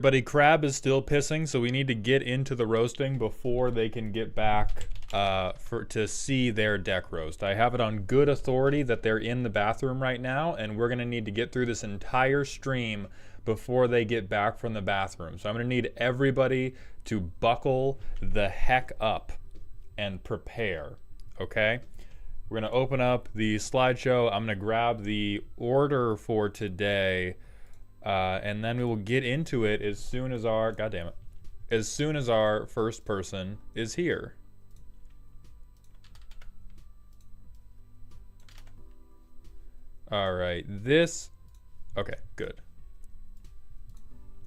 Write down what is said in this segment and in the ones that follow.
Buddy Crab is still pissing, so we need to get into the roasting before they can get back to see their deck roast. I have it on good authority that they're in the bathroom right now, and we're going to need to get through this entire stream before they get back from the bathroom. So I'm going to need everybody to buckle the heck up and prepare, okay? We're going to open up the slideshow. I'm going to grab the order for today. And then we will get into it as soon as our, God damn it, as soon as our first person is here. All right, okay, good.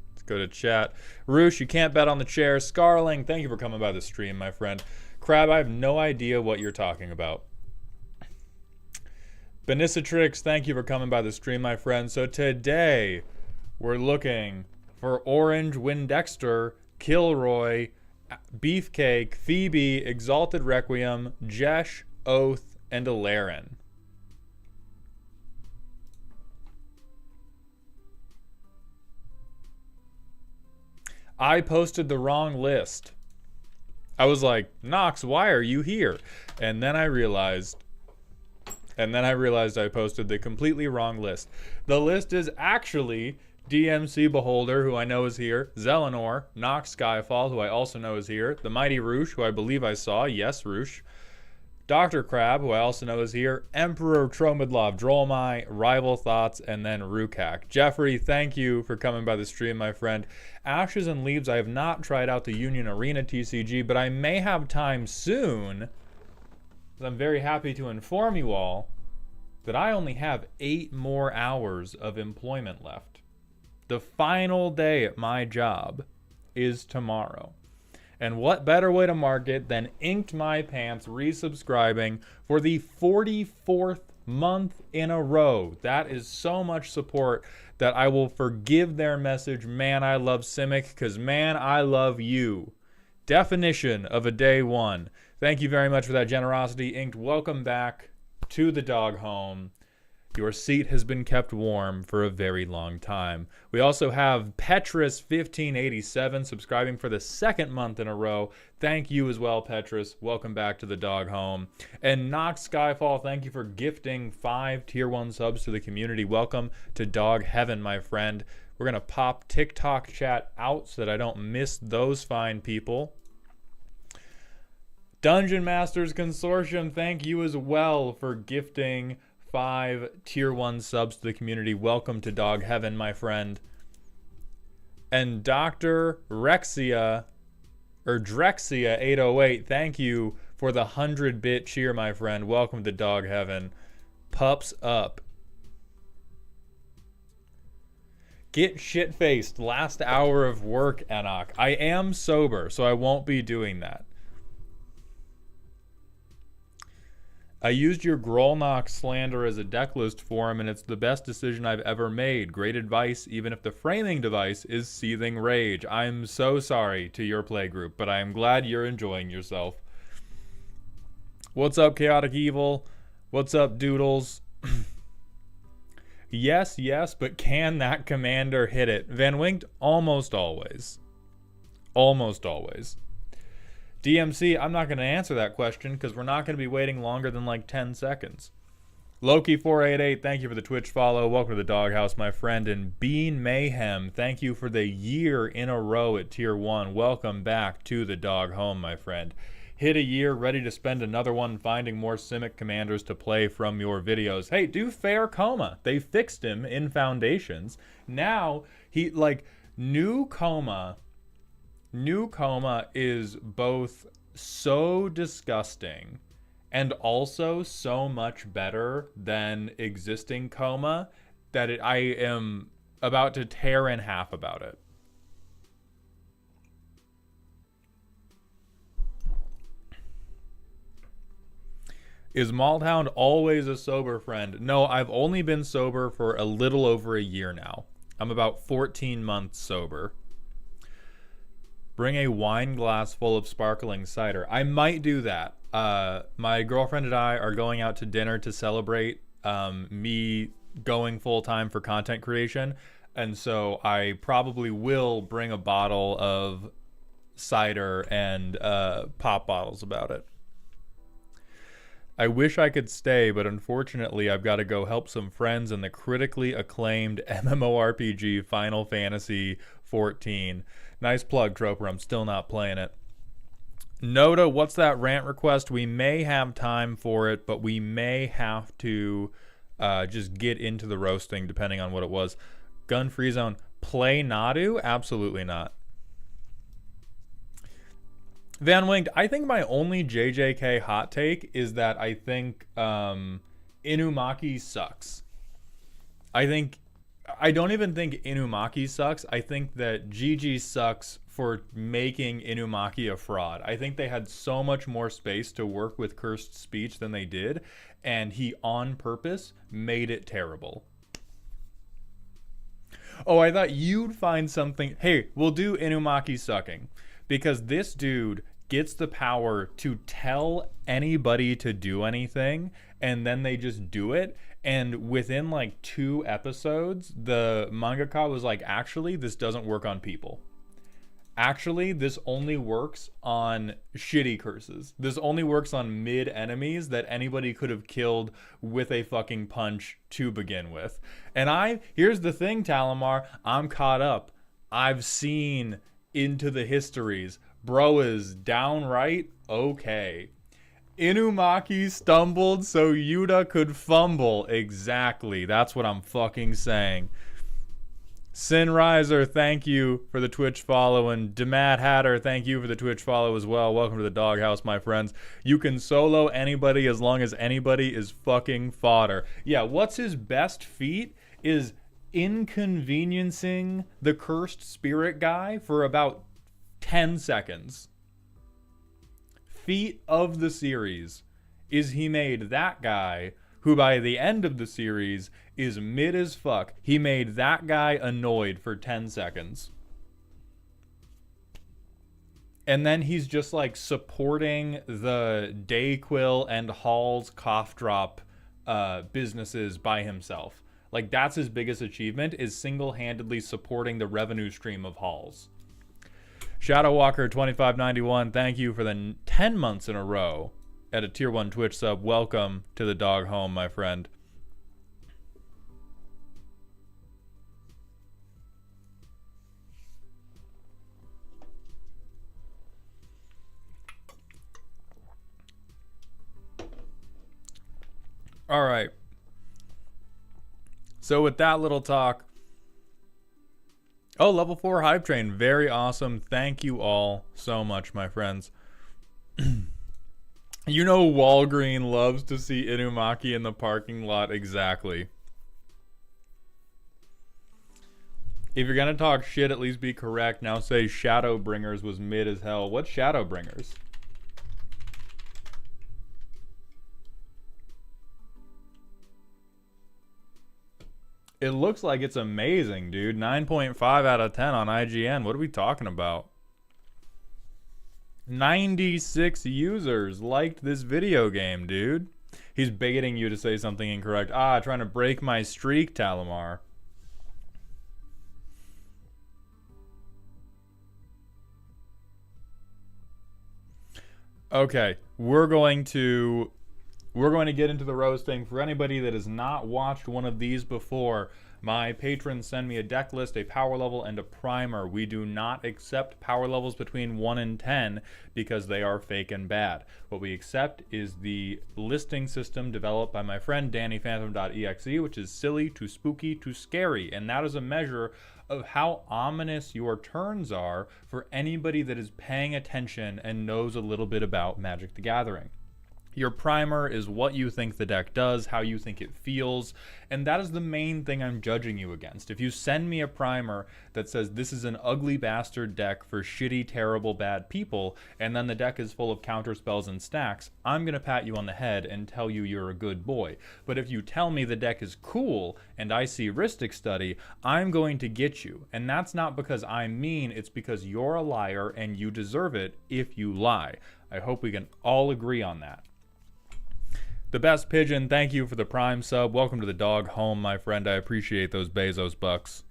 Let's go to chat. Roosh, you can't bet on the chair. Scarling, thank you for coming by the stream, my friend. Crab, I have no idea what you're talking about. Benisatrix, thank you for coming by the stream, my friend. So today, we're looking for Orange, Windexter, Kilroy, Beefcake, Phoebe, Exalted Requiem, Jesh, Oath, and Alaren. I posted the wrong list. I was like, Knox, why are you here? And then I realized I posted the completely wrong list. The list is actually DMC Beholder, who I know is here, Xelinor, Knox Skyfall, who I also know is here, the Mighty Roou, who I believe I saw, yes, Roosh, Dr. Crab, who I also know is here, Emperor Tromidlov, Drollmy, Rival Thoughts, and then Rukak. Jeffrey, thank you for coming by the stream, my friend. Ashes and Leaves, I have not tried out the Union Arena TCG, but I may have time soon. I'm very happy to inform you all that I only have 8 more hours of employment left. The final day at my job is tomorrow. And what better way to mark it than Inked My Pants resubscribing for the 44th month in a row. That is so much support that I will forgive their message, man, I love Simic, because man, I love you. Definition of a day one. Thank you very much for that generosity. Inked, welcome back to the dog home. Your seat has been kept warm for a very long time. We also have Petrus1587 subscribing for the 2nd month in a row. Thank you as well, Petrus. Welcome back to the dog home. And Knox Skyfall, thank you for gifting 5 tier 1 subs to the community. Welcome to dog heaven, my friend. We're going to pop TikTok chat out so that I don't miss those fine people. Dungeon Masters Consortium, thank you as well for gifting 5 tier 1 subs to the community. Welcome to dog heaven, my friend. And Dr. Drexia 808, thank you for the 100-bit cheer, my friend. Welcome to dog heaven. Pups up. Get shit-faced. Last hour of work, Enoch. I am sober, so I won't be doing that. I used your Grolnock slander as a decklist forum, and it's the best decision I've ever made. Great advice, even if the framing device is seething rage. I'm so sorry to your playgroup, but I am glad you're enjoying yourself. What's up, Chaotic Evil? What's up, Doodles? Yes, but can that commander hit it? Van Winked, almost always. Almost always. DMC, I'm not going to answer that question because we're not going to be waiting longer than like 10 seconds. Loki488, thank you for the Twitch follow. Welcome to the doghouse, my friend. And Bean Mayhem, thank you for the year in a row at tier 1. Welcome back to the dog home, my friend. Hit a year, ready to spend another one finding more Simic commanders to play from your videos. Hey, do Fair Coma. They fixed him in Foundations. Now, New Coma is both so disgusting and also so much better than existing Coma that I am about to tear in half about it. Is Maldhound always a sober friend? No, I've only been sober for a little over a year now. I'm about 14 months sober. Bring a wine glass full of sparkling cider. I might do that. My girlfriend and I are going out to dinner to celebrate me going full-time for content creation. And so I probably will bring a bottle of cider and pop bottles about it. I wish I could stay, but unfortunately I've got to go help some friends in the critically acclaimed MMORPG Final Fantasy XIV. Nice plug, Troper. I'm still not playing it. Noda, what's that rant request? We may have time for it, but we may have to just get into the roasting depending on what it was. Gun Free Zone. Play Nadu? Absolutely not. Van Winged, I think my only JJK hot take is that I think Inumaki sucks. I don't even think Inumaki sucks. I think that Gigi sucks for making Inumaki a fraud. I think they had so much more space to work with cursed speech than they did, and he on purpose made it terrible. Oh, I thought you'd find something. Hey, we'll do Inumaki sucking. Because this dude gets the power to tell anybody to do anything, and then they just do it. And within like 2 episodes, the mangaka was like, actually, this doesn't work on people. Actually, this only works on shitty curses. This only works on mid enemies that anybody could have killed with a fucking punch to begin with. And here's the thing, Talamar, I'm caught up. I've seen into the histories. Bro is downright okay. Inumaki stumbled so Yuta could fumble. Exactly. That's what I'm fucking saying. Sinriser, thank you for the Twitch follow. And Demad Hatter, thank you for the Twitch follow as well. Welcome to the doghouse, my friends. You can solo anybody as long as anybody is fucking fodder. Yeah, what's his best feat is inconveniencing the cursed spirit guy for about 10 seconds. Feat of the series is he made that guy, who by the end of the series is mid as fuck, he made that guy annoyed for 10 seconds. And then he's just like supporting the Dayquil and Hall's cough drop businesses by himself. Like that's his biggest achievement, is single-handedly supporting the revenue stream of Hall's. Shadowwalker 2591, thank you for the 10 months in a row at a tier 1 Twitch sub. Welcome to the dog home, my friend. All right. So with that little talk, oh, level 4 hype train, very awesome. Thank you all so much, my friends. You know Walgreen loves to see Inumaki in the parking lot. Exactly. If you're gonna talk shit, at least be correct. Now say Shadowbringers was mid as hell. What's Shadowbringers? It looks like it's amazing, dude. 9.5 out of 10 on IGN. What are we talking about? 96 users liked this video game, dude. He's baiting you to say something incorrect. Ah, trying to break my streak, Talamar. Okay, we're going to get into the roasting. For anybody that has not watched one of these before, my patrons send me a deck list, a power level, and a primer. We do not accept power levels between 1 and 10 because they are fake and bad. What we accept is the listing system developed by my friend DannyPhantom.exe, which is silly to spooky to scary, and that is a measure of how ominous your turns are for anybody that is paying attention and knows a little bit about Magic the Gathering. Your primer is what you think the deck does, how you think it feels, and that is the main thing I'm judging you against. If you send me a primer that says this is an ugly bastard deck for shitty, terrible, bad people, and then the deck is full of counter spells and stacks, I'm going to pat you on the head and tell you you're a good boy. But if you tell me the deck is cool and I see Rhystic Study, I'm going to get you. And that's not because I'm mean, it's because you're a liar and you deserve it if you lie. I hope we can all agree on that. The Best Pigeon, thank you for the Prime sub. Welcome to the dog home, my friend. I appreciate those Bezos bucks.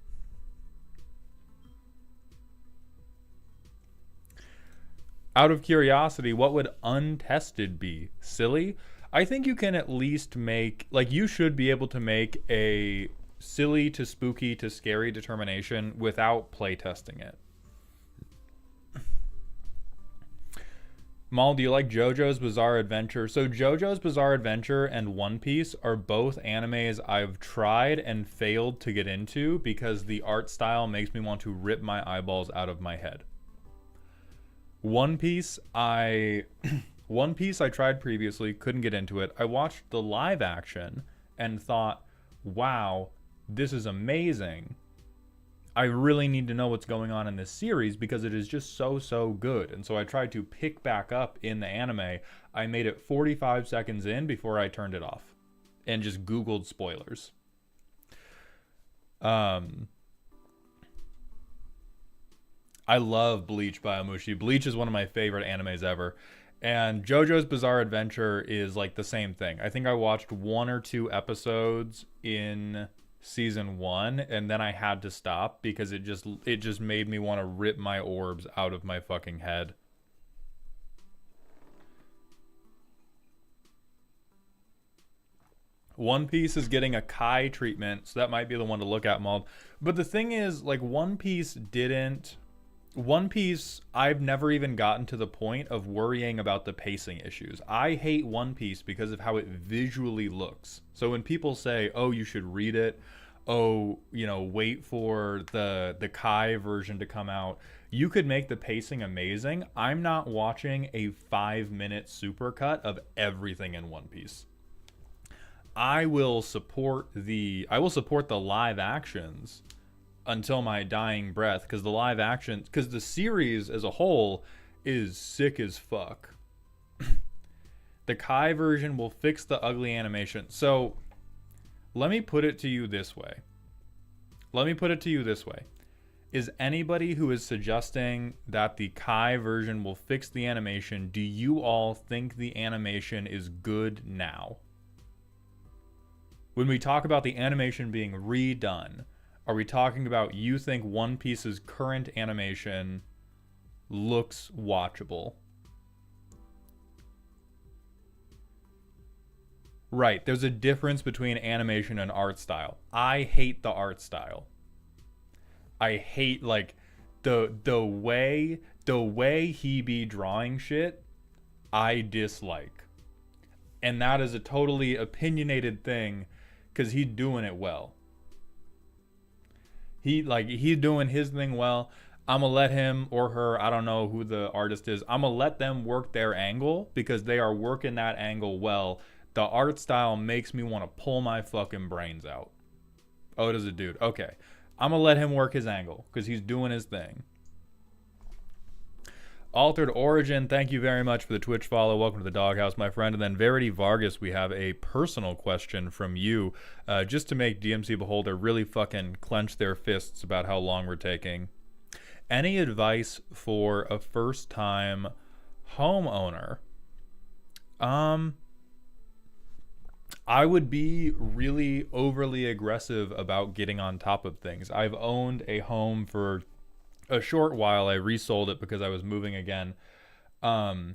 Out of curiosity, what would untested be? Silly? I think you can at least make, like, you should be able to make a silly to spooky to scary determination without playtesting it. Maul, do you like JoJo's Bizarre Adventure? So JoJo's Bizarre Adventure and One Piece are both animes I've tried and failed to get into because the art style makes me want to rip my eyeballs out of my head. One Piece I tried previously, couldn't get into it. I watched the live action and thought, wow, this is amazing. I really need to know what's going on in this series because it is just so good. And so I tried to pick back up in the anime. I made it 45 seconds in before I turned it off and just Googled spoilers. I love Bleach by Amushi. Bleach is one of my favorite animes ever. And JoJo's Bizarre Adventure is like the same thing. I think I watched 1 or 2 episodes in season 1 and then I had to stop because it just made me want to rip my orbs out of my fucking head. One Piece is getting a Kai treatment, so that might be the one to look at, Maul. But the thing is, like, One Piece, I've never even gotten to the point of worrying about the pacing issues. I hate One Piece because of how it visually looks. So when people say, oh, you should read it, oh, you know, wait for the Kai version to come out, you could make the pacing amazing. I'm not watching a 5-minute supercut of everything in One Piece. I will support the live actions until my dying breath, because the series as a whole is sick as fuck. The Kai version will fix the ugly animation. So let me put it to you this way. Is anybody who is suggesting that the Kai version will fix the animation, do you all think the animation is good now? When we talk about the animation being redone, are we talking about you think One Piece's current animation looks watchable? Right, there's a difference between animation and art style. I hate the art style. I hate, like, the way he be drawing shit, I dislike. And that is a totally opinionated thing, because he's doing it well. He's doing his thing well. I'm going to let him or her, I don't know who the artist is, I'm going to let them work their angle, because they are working that angle well. The art style makes me want to pull my fucking brains out. Oh, it is a dude. Okay. I'm going to let him work his angle, because he's doing his thing. Altered Origin, thank you very much for the Twitch follow. Welcome to the Doghouse, my friend. And then Verity Vargas, we have a personal question from you, just to make DMC Beholder really fucking clench their fists about how long we're taking. Any advice for a first-time homeowner? I would be really overly aggressive about getting on top of things. I've owned a home for a short while. I resold it because I was moving again. But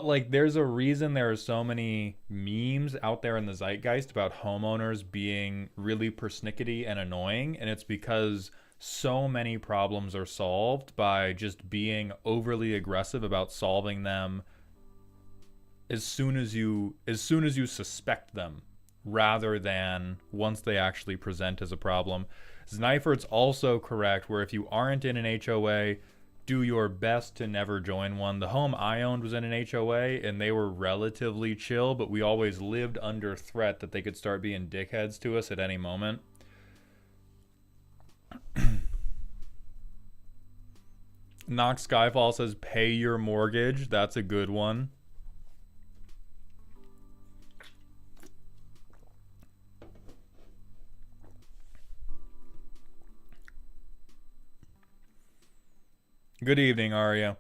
like, there's a reason there are so many memes out there in the zeitgeist about homeowners being really persnickety and annoying, and it's because so many problems are solved by just being overly aggressive about solving them as soon as you suspect them, rather than once they actually present as a problem. Zneifert's also correct, where if you aren't in an HOA, do your best to never join one. The home I owned was in an HOA, and they were relatively chill, but we always lived under threat that they could start being dickheads to us at any moment. Knox Skyfall says, pay your mortgage. That's a good one. Good evening, Arya.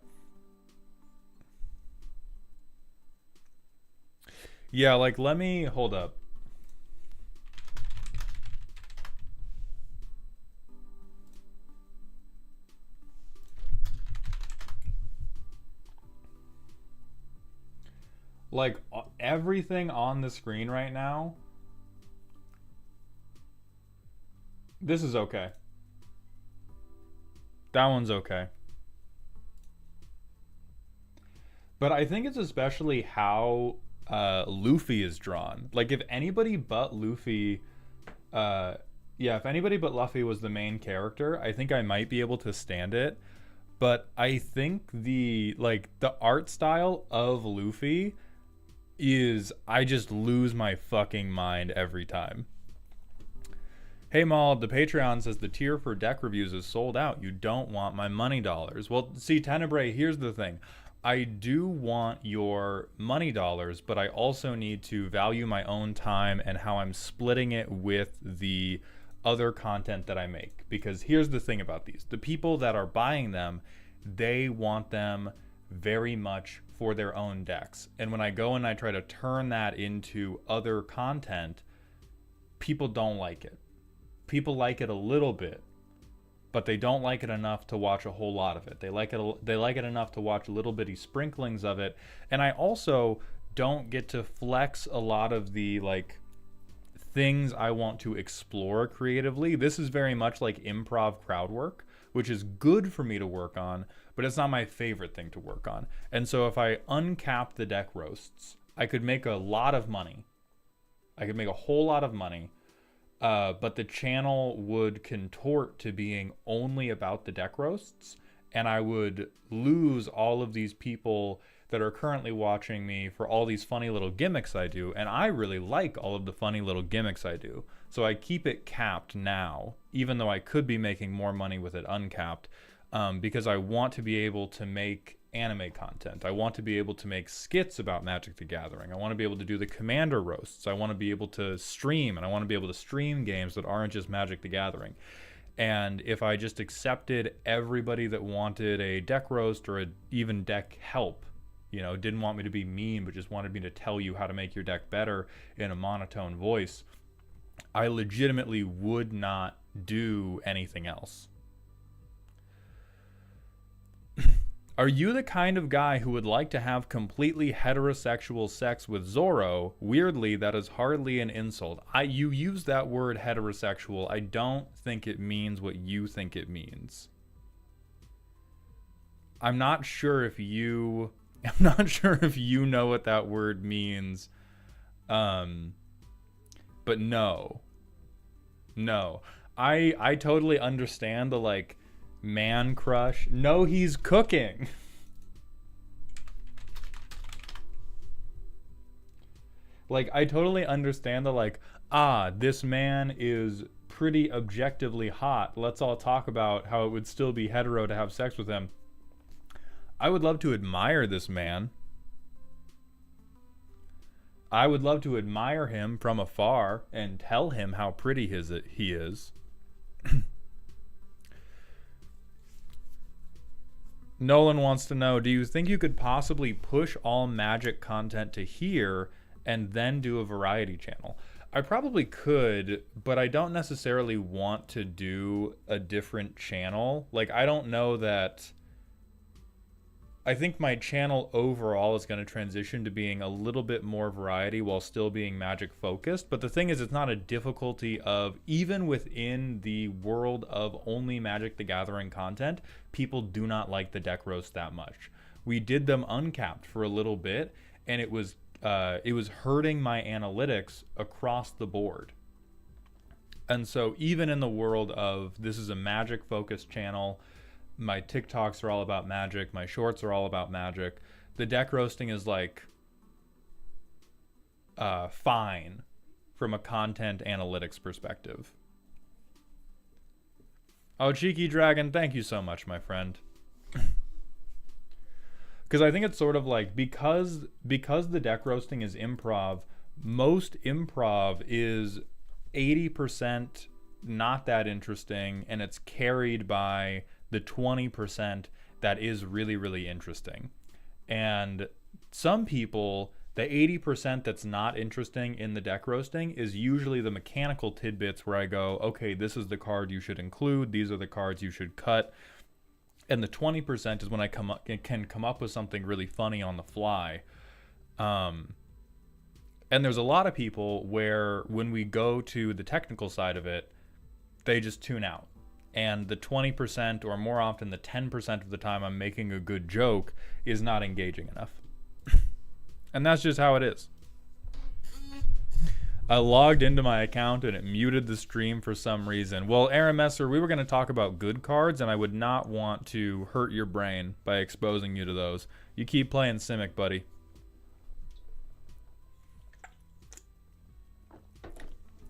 Yeah, like, let me hold up. Like, everything on the screen right now, this is okay. That one's okay. But I think it's especially how Luffy is drawn. Like, if anybody but Luffy, uh, yeah, if anybody but Luffy was the main character, I think I might be able to stand it. But I think the art style of Luffy is, I just lose my fucking mind every time. Hey Maul, the Patreon says the tier for deck reviews is sold out. You don't want my money dollars. Well, see, Tenebrae, here's the thing. I do want your money dollars, but I also need to value my own time and how I'm splitting it with the other content that I make. Because here's the thing about these. The people that are buying them, they want them very much for their own decks. And when I go and I try to turn that into other content, people don't like it. People like it a little bit, but they don't like it enough to watch a whole lot of it. They like it enough to watch little bitty sprinklings of it. And I also don't get to flex a lot of the things I want to explore creatively. This is very much like improv crowd work, which is good for me to work on, but it's not my favorite thing to work on. And so if I uncap the deck roasts, I could make a lot of money. I could make a whole lot of money. But the channel would contort to being only about the deck roasts, and I would lose all of these people that are currently watching me for all these funny little gimmicks I do, and I really like all of the funny little gimmicks I do. So I keep it capped now, even though I could be making more money with it uncapped, because I want to be able to make anime content. I want to be able to make skits about Magic the Gathering. I want to be able to do the Commander roasts. I want to be able to stream, and I want to be able to stream games that aren't just Magic the Gathering. And if I just accepted everybody that wanted a deck roast or even deck help, didn't want me to be mean, but just wanted me to tell you how to make your deck better in a monotone voice, I legitimately would not do anything else. Are you the kind of guy who would like to have completely heterosexual sex with Zoro? Weirdly, that is hardly an insult. You use that word heterosexual. I don't think it means what you think it means. I'm not sure if you know what that word means. But no. I totally understand the man crush. No, he's cooking. I totally understand the this man is pretty objectively hot. Let's all talk about how it would still be hetero to have sex with him. I would love to admire this man. I would love to admire him from afar and tell him how pretty he is. Nolan wants to know, do you think you could possibly push all Magic content to here and then do a variety channel? I probably could, but I don't necessarily want to do a different channel. I don't know that... I think my channel overall is going to transition to being a little bit more variety while still being Magic focused. But the thing is, it's not a difficulty of, even within the world of only Magic the Gathering content, people do not like the deck roast that much. We did them uncapped for a little bit, and it was hurting my analytics across the board. And so even in the world of, this is a Magic focused channel, my TikToks are all about Magic, my shorts are all about Magic, the deck roasting is fine from a content analytics perspective. Oh, Cheeky Dragon, thank you so much, my friend. Because I think it's sort of because the deck roasting is improv, most improv is 80% not that interesting, and it's carried by the 20% that is really, really interesting. And some people, the 80% that's not interesting in the deck roasting is usually the mechanical tidbits where I go, okay, this is the card you should include, these are the cards you should cut. And the 20% is when I can come up with something really funny on the fly. And there's a lot of people where when we go to the technical side of it, they just tune out. And the 20%, or more often the 10% of the time I'm making a good joke, is not engaging enough. And that's just how it is. I logged into my account and it muted the stream for some reason. Well, Aaron Messer, we were going to talk about good cards, and I would not want to hurt your brain by exposing you to those. You keep playing Simic, buddy.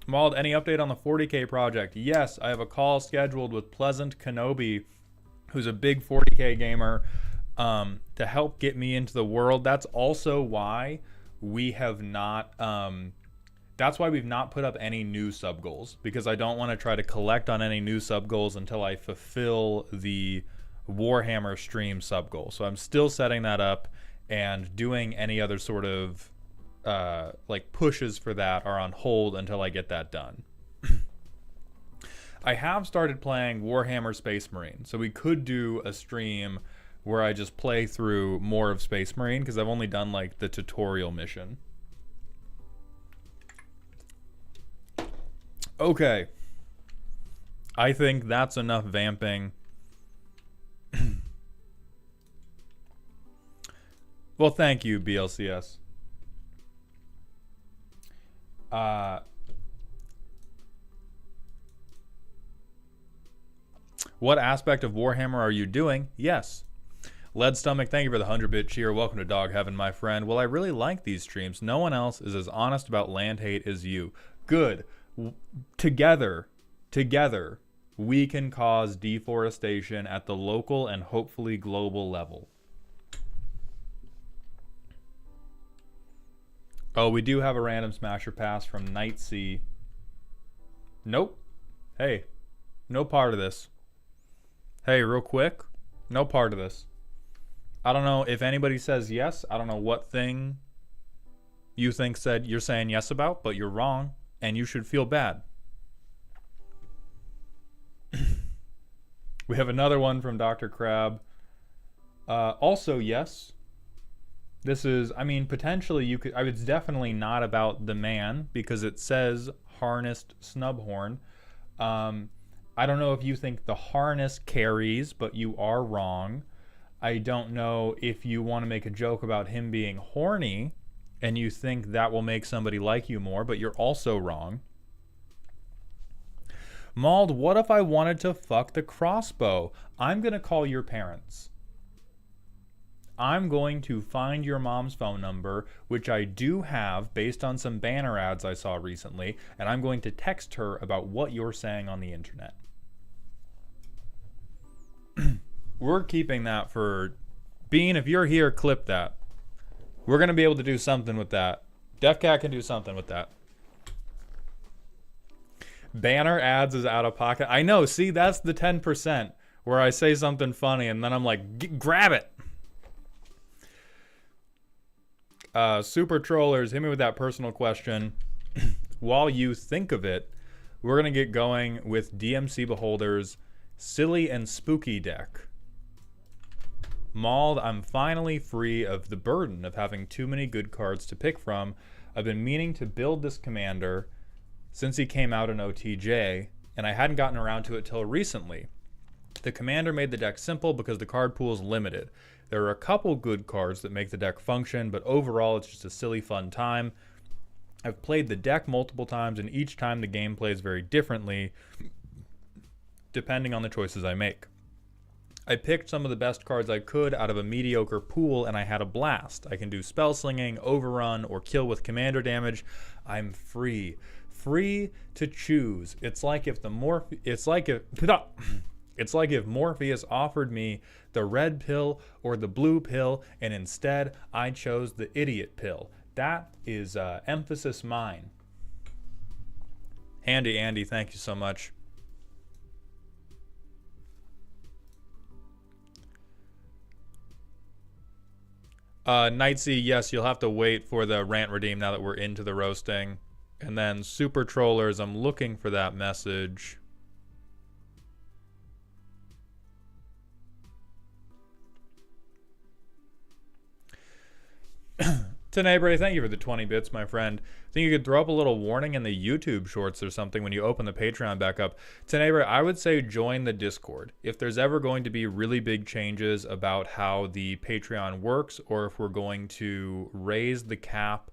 Mauled, any update on the 40K project? Yes, I have a call scheduled with Pleasant Kenobi, who's a big 40K gamer, to help get me into the world. That's also why we have not... that's why we've not put up any new sub goals, because I don't want to try to collect on any new sub goals until I fulfill the Warhammer stream sub goal. So I'm still setting that up, and doing any other sort of like pushes for that are on hold until I get that done. I have started playing Warhammer Space Marine, so we could do a stream where I just play through more of Space Marine, because I've only done like the tutorial mission. Okay, I think that's enough vamping. Well, thank you, BLCS. What aspect of Warhammer are you doing? Yes. Lead Stomach, thank you for the 100-bit cheer. Welcome to Dog Heaven, my friend. Well, I really like these streams. No one else is as honest about land hate as you. Good. Together, we can cause deforestation at the local and hopefully global level. Oh, we do have a random smasher pass from Night Sea. Nope. Hey, no part of this. Hey, real quick, no part of this. I don't know if anybody says yes. I don't know what thing you think said you're saying yes about, but you're wrong, and you should feel bad. We have another one from Dr. Crab. Also, yes. This is, I mean, potentially you could, it's definitely not about the man, because it says harnessed snubhorn. I don't know if you think the harness carries, but you are wrong. I don't know if you want to make a joke about him being horny and you think that will make somebody like you more, but you're also wrong. Mauled, what if I wanted to fuck the crossbow? I'm going to call your parents. I'm going to find your mom's phone number, which I do have based on some banner ads I saw recently, and I'm going to text her about what you're saying on the internet. We're keeping that for... Bean, if you're here, clip that. We're going to be able to do something with that. DefCat can do something with that. Banner ads is out of pocket. I know, see, that's the 10% where I say something funny and then I'm like, grab it. Super trollers, hit me with that personal question. While you think of it, we're going to get going with DMC Beholder's Silly and Spooky deck. Mauled, I'm finally free of the burden of having too many good cards to pick from. I've been meaning to build this commander since he came out in OTJ, and I hadn't gotten around to it till recently. The commander made the deck simple because the card pool is limited. There are a couple good cards that make the deck function, but overall it's just a silly fun time. I've played the deck multiple times, and each time the game plays very differently, depending on the choices I make. I picked some of the best cards I could out of a mediocre pool, and I had a blast. I can do spell slinging, overrun, or kill with commander damage. I'm free. Free to choose. It's like if Morpheus offered me the red pill or the blue pill, and instead I chose the idiot pill. That is emphasis mine. Handy Andy, thank you so much. Nightsea, yes, you'll have to wait for the rant redeem now that we're into the roasting. And then Super Trollers, I'm looking for that message. Tenebre, thank you for the 20 bits, my friend. I think you could throw up a little warning in the YouTube shorts or something when you open the Patreon back up. Tenebre, I would say join the Discord. If there's ever going to be really big changes about how the Patreon works, or if we're going to raise the cap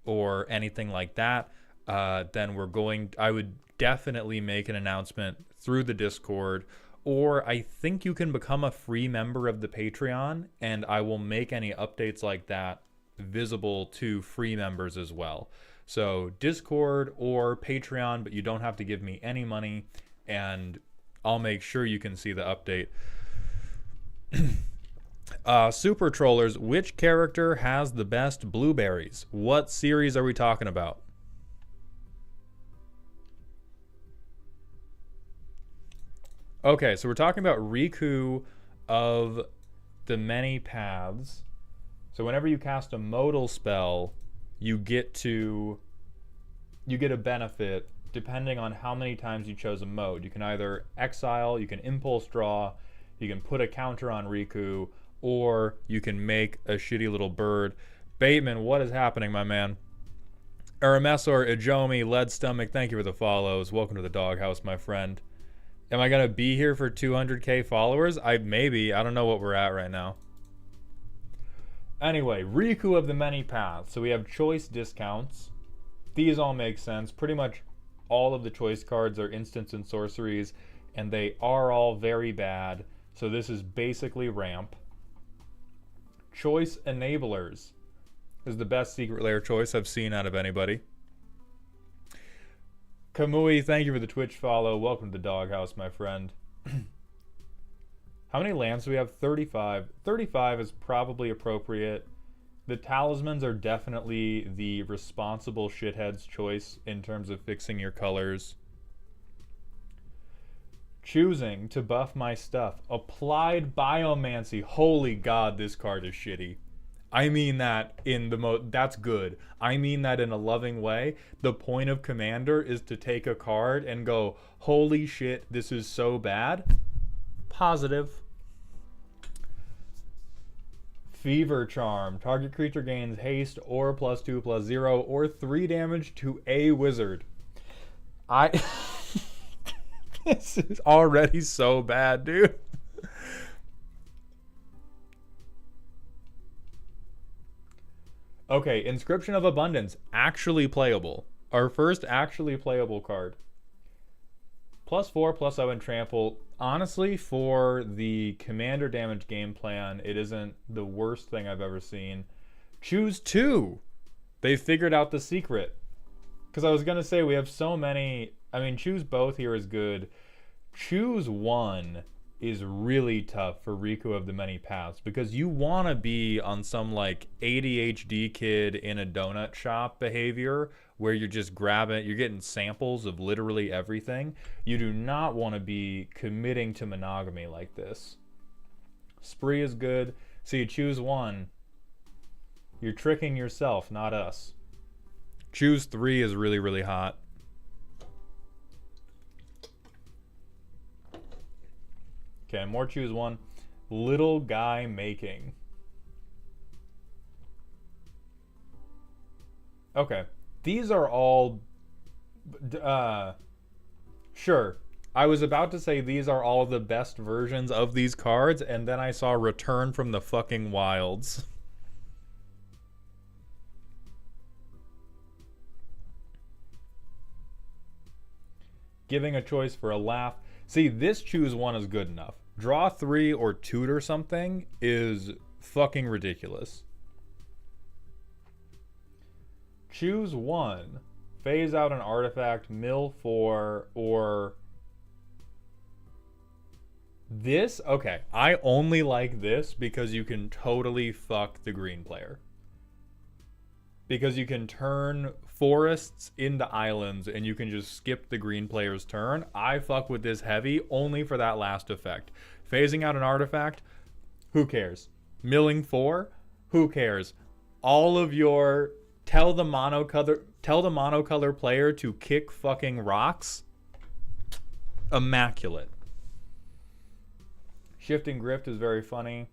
or anything like that, then I would definitely make an announcement through the Discord. Or I think you can become a free member of the Patreon, and I will make any updates like that visible to free members as well. So Discord or Patreon, but you don't have to give me any money, and I'll make sure you can see the update. Super Trollers, which character has the best blueberries? What series are we talking about? Okay, so we're talking about Riku of the Many Paths. So whenever you cast a modal spell, you get a benefit depending on how many times you chose a mode. You can either exile, you can impulse draw, you can put a counter on Riku, or you can make a shitty little bird. Bateman, what is happening, my man? Aramesor, Ijomi, Lead Stomach, thank you for the follows. Welcome to the doghouse, my friend. Am I going to be here for 200k followers? Maybe. I don't know what we're at right now. Anyway, Riku of the Many Paths. So we have choice discounts. These all make sense. Pretty much all of the choice cards are instants and sorceries, and they are all very bad. So this is basically ramp. Choice enablers is the best secret lair choice I've seen out of anybody. Kamui, thank you for the Twitch follow. Welcome to the doghouse, my friend. How many lamps do we have? 35. 35 is probably appropriate. The talismans are definitely the responsible shithead's choice in terms of fixing your colors. Choosing to buff my stuff. Applied Biomancy. Holy God, this card is shitty. I mean that in that's good. I mean that in a loving way. The point of Commander is to take a card and go, holy shit, this is so bad. Positive. Fever Charm. Target creature gains haste or +2/+0 or 3 damage to a wizard. This is already so bad, dude. Okay, Inscription of Abundance. Actually playable. Our first actually playable card. +4/+0 and trample. Honestly, for the commander damage game plan, it isn't the worst thing I've ever seen. Choose 2. They figured out the secret. Because I was going to say we have so many. I mean, choose both here is good. Choose 1 is really tough for Riku of the Many Paths, because you want to be on some like ADHD kid in a donut shop behavior where you're just grabbing, you're getting samples of literally everything. You do not want to be committing to monogamy like this. Spree is good. So you choose 1. You're tricking yourself, not us. Choose 3 is really, really hot. Okay, more choose 1. Little guy making. Okay. These are all... sure. I was about to say these are all the best versions of these cards, and then I saw Return from the fucking Wilds. Giving a choice for a laugh. See, this choose 1 is good enough. Draw 3 or tutor something is fucking ridiculous. Choose 1. Phase out an artifact, mill 4, or... This? Okay, I only like this because you can totally fuck the green player. Because you can turn forests into islands and you can just skip the green player's turn. I fuck with this heavy only for that last effect. Phasing out an artifact, who cares? Milling 4, who cares? All of your... Tell the monocolor player to kick fucking rocks. Immaculate. Shifting Grift is very funny.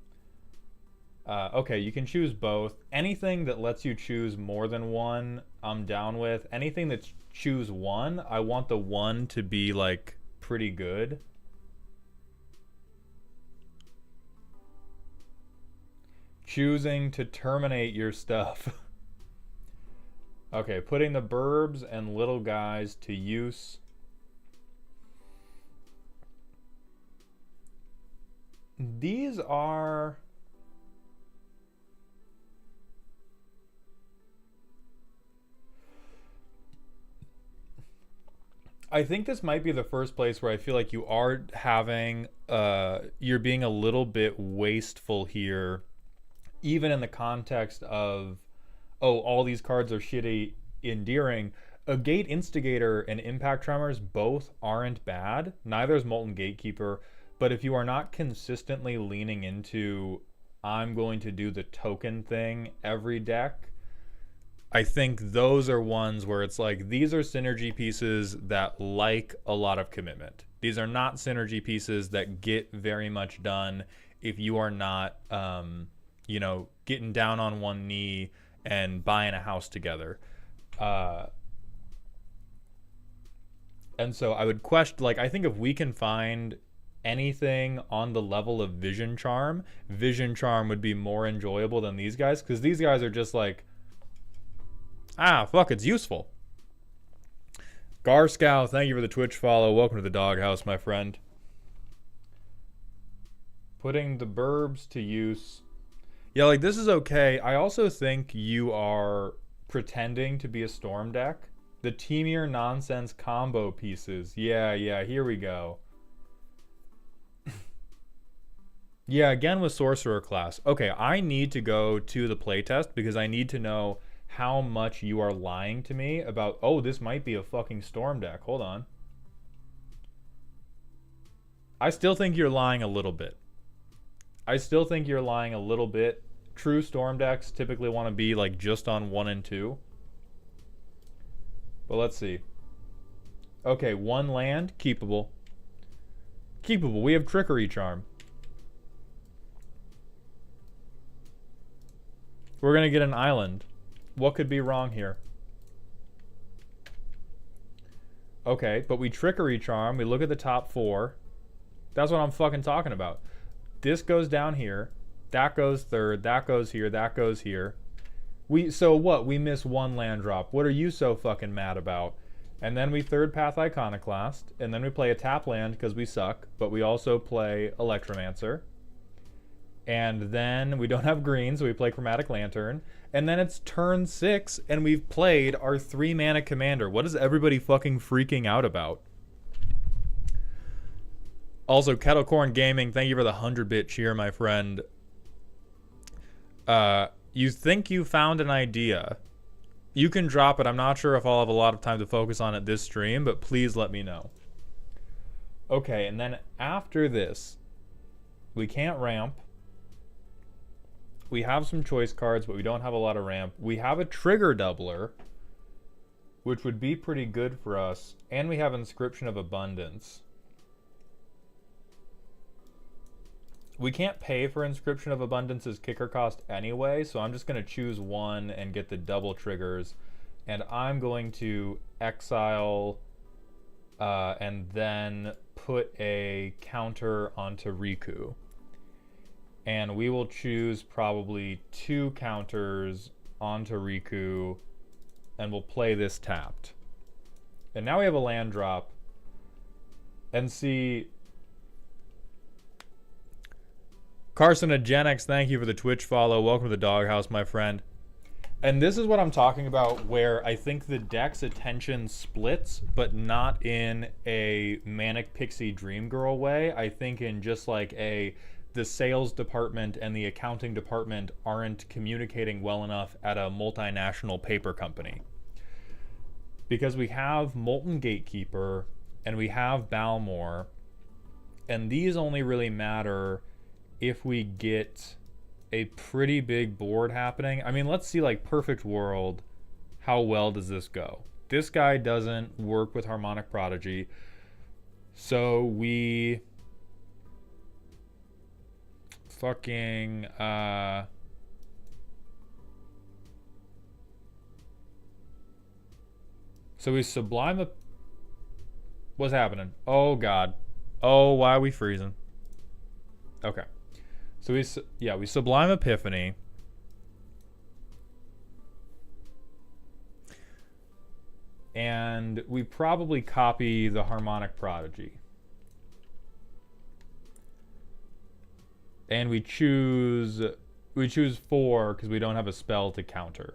Okay, you can choose both. Anything that lets you choose more than one, I'm down with. Anything that's choose one, I want the one to be like pretty good. Choosing to terminate your stuff. Okay, putting the burbs and little guys to use. These are... I think this might be the first place where I feel like you are having, you're being a little bit wasteful here, even in the context of, oh, all these cards are shitty, endearing. A Gate Instigator and Impact Tremors both aren't bad. Neither is Molten Gatekeeper. But if you are not consistently leaning into, I'm going to do the token thing every deck, I think those are ones where it's like, these are synergy pieces that like a lot of commitment. These are not synergy pieces that get very much done if you are not, you know, getting down on one knee and buying a house together. And so I would question, like, I think if we can find anything on the level of Vision Charm would be more enjoyable than these guys, because these guys are just like, ah, fuck, it's useful. Garscow, thank you for the Twitch follow. Welcome to the doghouse, my friend. Putting the burbs to use. Yeah, like, this is okay. I also think you are pretending to be a Storm deck. The Teemier nonsense combo pieces. Yeah, here we go. Yeah, again with Sorcerer class. Okay, I need to go to the playtest because I need to know how much you are lying to me about, oh, this might be a fucking Storm deck. Hold on. I still think you're lying a little bit. True Storm decks typically want to be like just on 1 and 2. But let's see. Okay, 1 land, keepable. We have Trickery Charm. We're going to get an island. What could be wrong here? Okay, but we Trickery Charm. We look at the top 4. That's what I'm fucking talking about. This goes down here. That goes third. That goes here. That goes here. So what? We miss 1 land drop. What are you so fucking mad about? And then we third path Iconoclast. And then we play a tap land because we suck. But we also play Electromancer. And then we don't have green, so we play Chromatic Lantern. And then it's turn 6, and we've played our 3-mana commander. What is everybody fucking freaking out about? Also, Kettlecorn Gaming, thank you for the 100-bit cheer, my friend. You think you found an idea. You can drop it. I'm not sure if I'll have a lot of time to focus on it this stream, but please let me know. Okay, and then after this, we can't ramp. We have some choice cards, but we don't have a lot of ramp. We have a trigger doubler, which would be pretty good for us. And we have Inscription of Abundance. We can't pay for Inscription of Abundance's kicker cost anyway, so I'm just going to choose 1 and get the double triggers. And I'm going to exile and then put a counter onto Riku. And we will choose probably 2 counters onto Riku, and we'll play this tapped. And now we have a land drop. And see... Carcinogenics, thank you for the Twitch follow. Welcome to the doghouse, my friend. And this is what I'm talking about, where I think the deck's attention splits, but not in a Manic Pixie Dream Girl way. I think in just like the sales department and the accounting department aren't communicating well enough at a multinational paper company. Because we have Molten Gatekeeper and we have Balmor, and these only really matter if we get a pretty big board happening. I mean, let's see, like, Perfect World, how well does this go? This guy doesn't work with Harmonic Prodigy, so we fucking so we sublime a... What's happening? Oh god. Oh, why are we freezing? Okay. So we sublime epiphany. And we probably copy the harmonic prodigy. And we choose 4 because we don't have a spell to counter.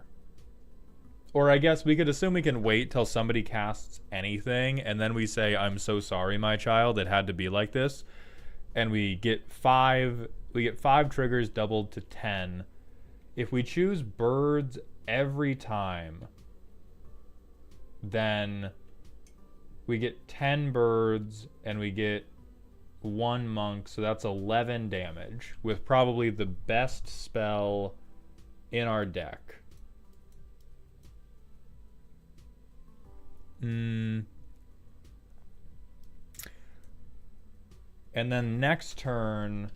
Or I guess we could assume we can wait till somebody casts anything, and then we say, I'm so sorry, my child, it had to be like this. And we get 5 triggers doubled to 10. If we choose birds every time, then we get 10 birds and we get 1 monk, so that's 11 damage with probably the best spell in our deck. And then next turn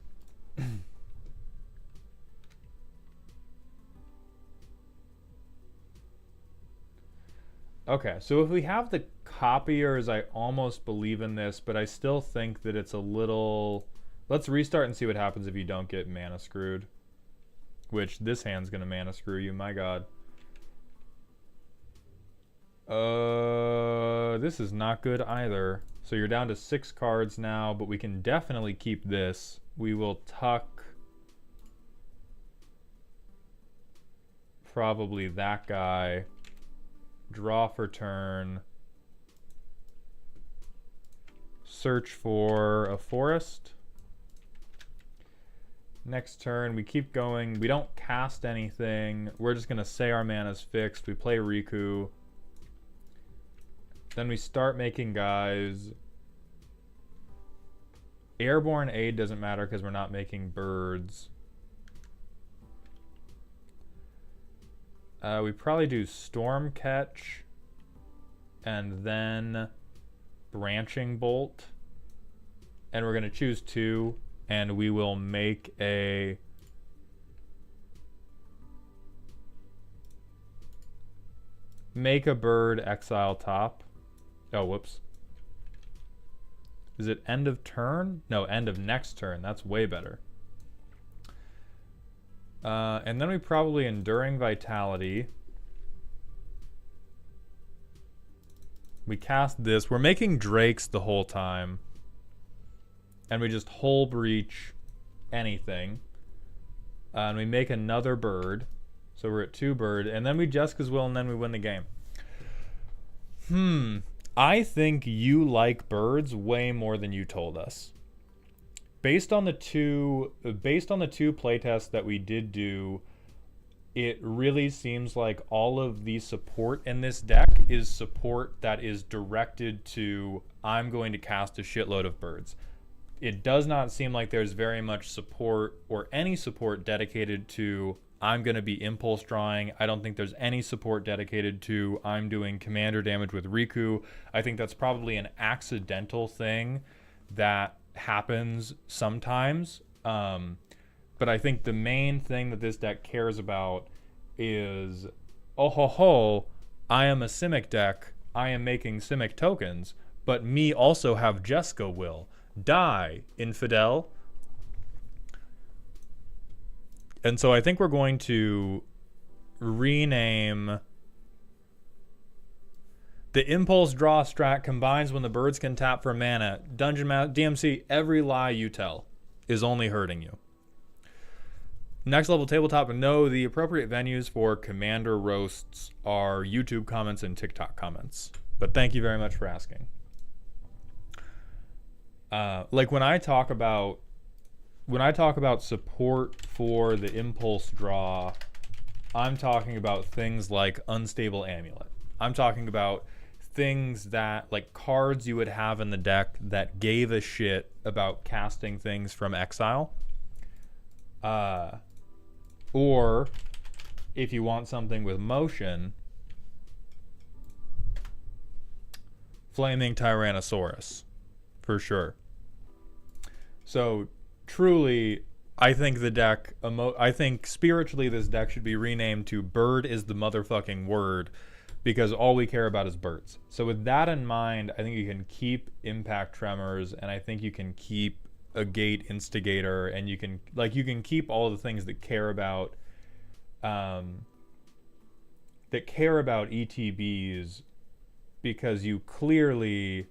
okay, so if we have the copiers, I almost believe in this, but I still think that it's a little... Let's restart and see what happens if you don't get mana screwed. Which, this hand's gonna mana screw you, my god. This is not good either. So you're down to 6 cards now, but we can definitely keep this. We will tuck... probably that guy. Draw for turn. Search for a forest. Next turn, we keep going. We don't cast anything. We're just going to say our mana's fixed. We play Riku. Then we start making guys. Airborne aid doesn't matter because we're not making birds. We probably do Storm Catch and then Branching Bolt. And we're going to choose 2, and we will make a... Make a bird, exile top. Oh, whoops. Is it end of turn? No, end of next turn. That's way better. And then we probably Enduring Vitality. We cast this. We're making drakes the whole time. And we just Hull Breach anything. And we make another bird. So we're at 2 bird. And then we Jessica's Will, and then we win the game. I think you like birds way more than you told us. Based on the two playtests that we did do, it really seems like all of the support in this deck is support that is directed to, I'm going to cast a shitload of birds. It does not seem like there's very much support or any support dedicated to, I'm going to be impulse drawing. I don't think there's any support dedicated to, I'm doing commander damage with Riku. I think that's probably an accidental thing that happens sometimes, but I think the main thing that this deck cares about is, oh ho ho, I am a Simic deck, I am making Simic tokens, but me also have Jessica Will. Die, infidel. And so I think we're going to rename... The Impulse Draw strat combines when the birds can tap for mana. Dungeon Master, DMC, every lie you tell is only hurting you. Next level tabletop, no, the appropriate venues for commander roasts are YouTube comments and TikTok comments. But thank you very much for asking. Like when I talk about support for the Impulse Draw, I'm talking about things like Unstable Amulet. I'm talking about things that, like cards you would have in the deck that gave a shit about casting things from exile. Or if you want something with motion, Flaming Tyrannosaurus, for sure. So truly, I think the deck, I think spiritually this deck should be renamed to Bird is the motherfucking word, because all we care about is birds. So with that in mind, I think you can keep Impact Tremors, and I think you can keep a Gate Instigator, and you can keep all the things that care about ETBs, because you clearly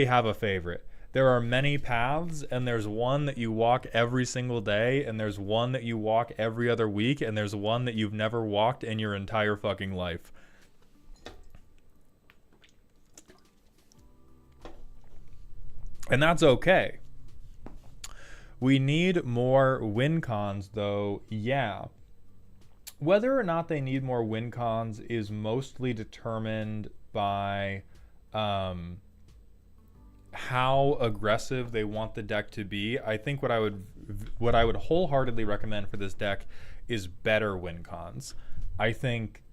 have a favorite. There are many paths, and there's one that you walk every single day, and there's one that you walk every other week, and there's one that you've never walked in your entire fucking life. And that's okay. We need more win cons, though, yeah. Whether or not they need more win cons is mostly determined by how aggressive they want the deck to be. I think what I would wholeheartedly recommend for this deck is better win cons. I think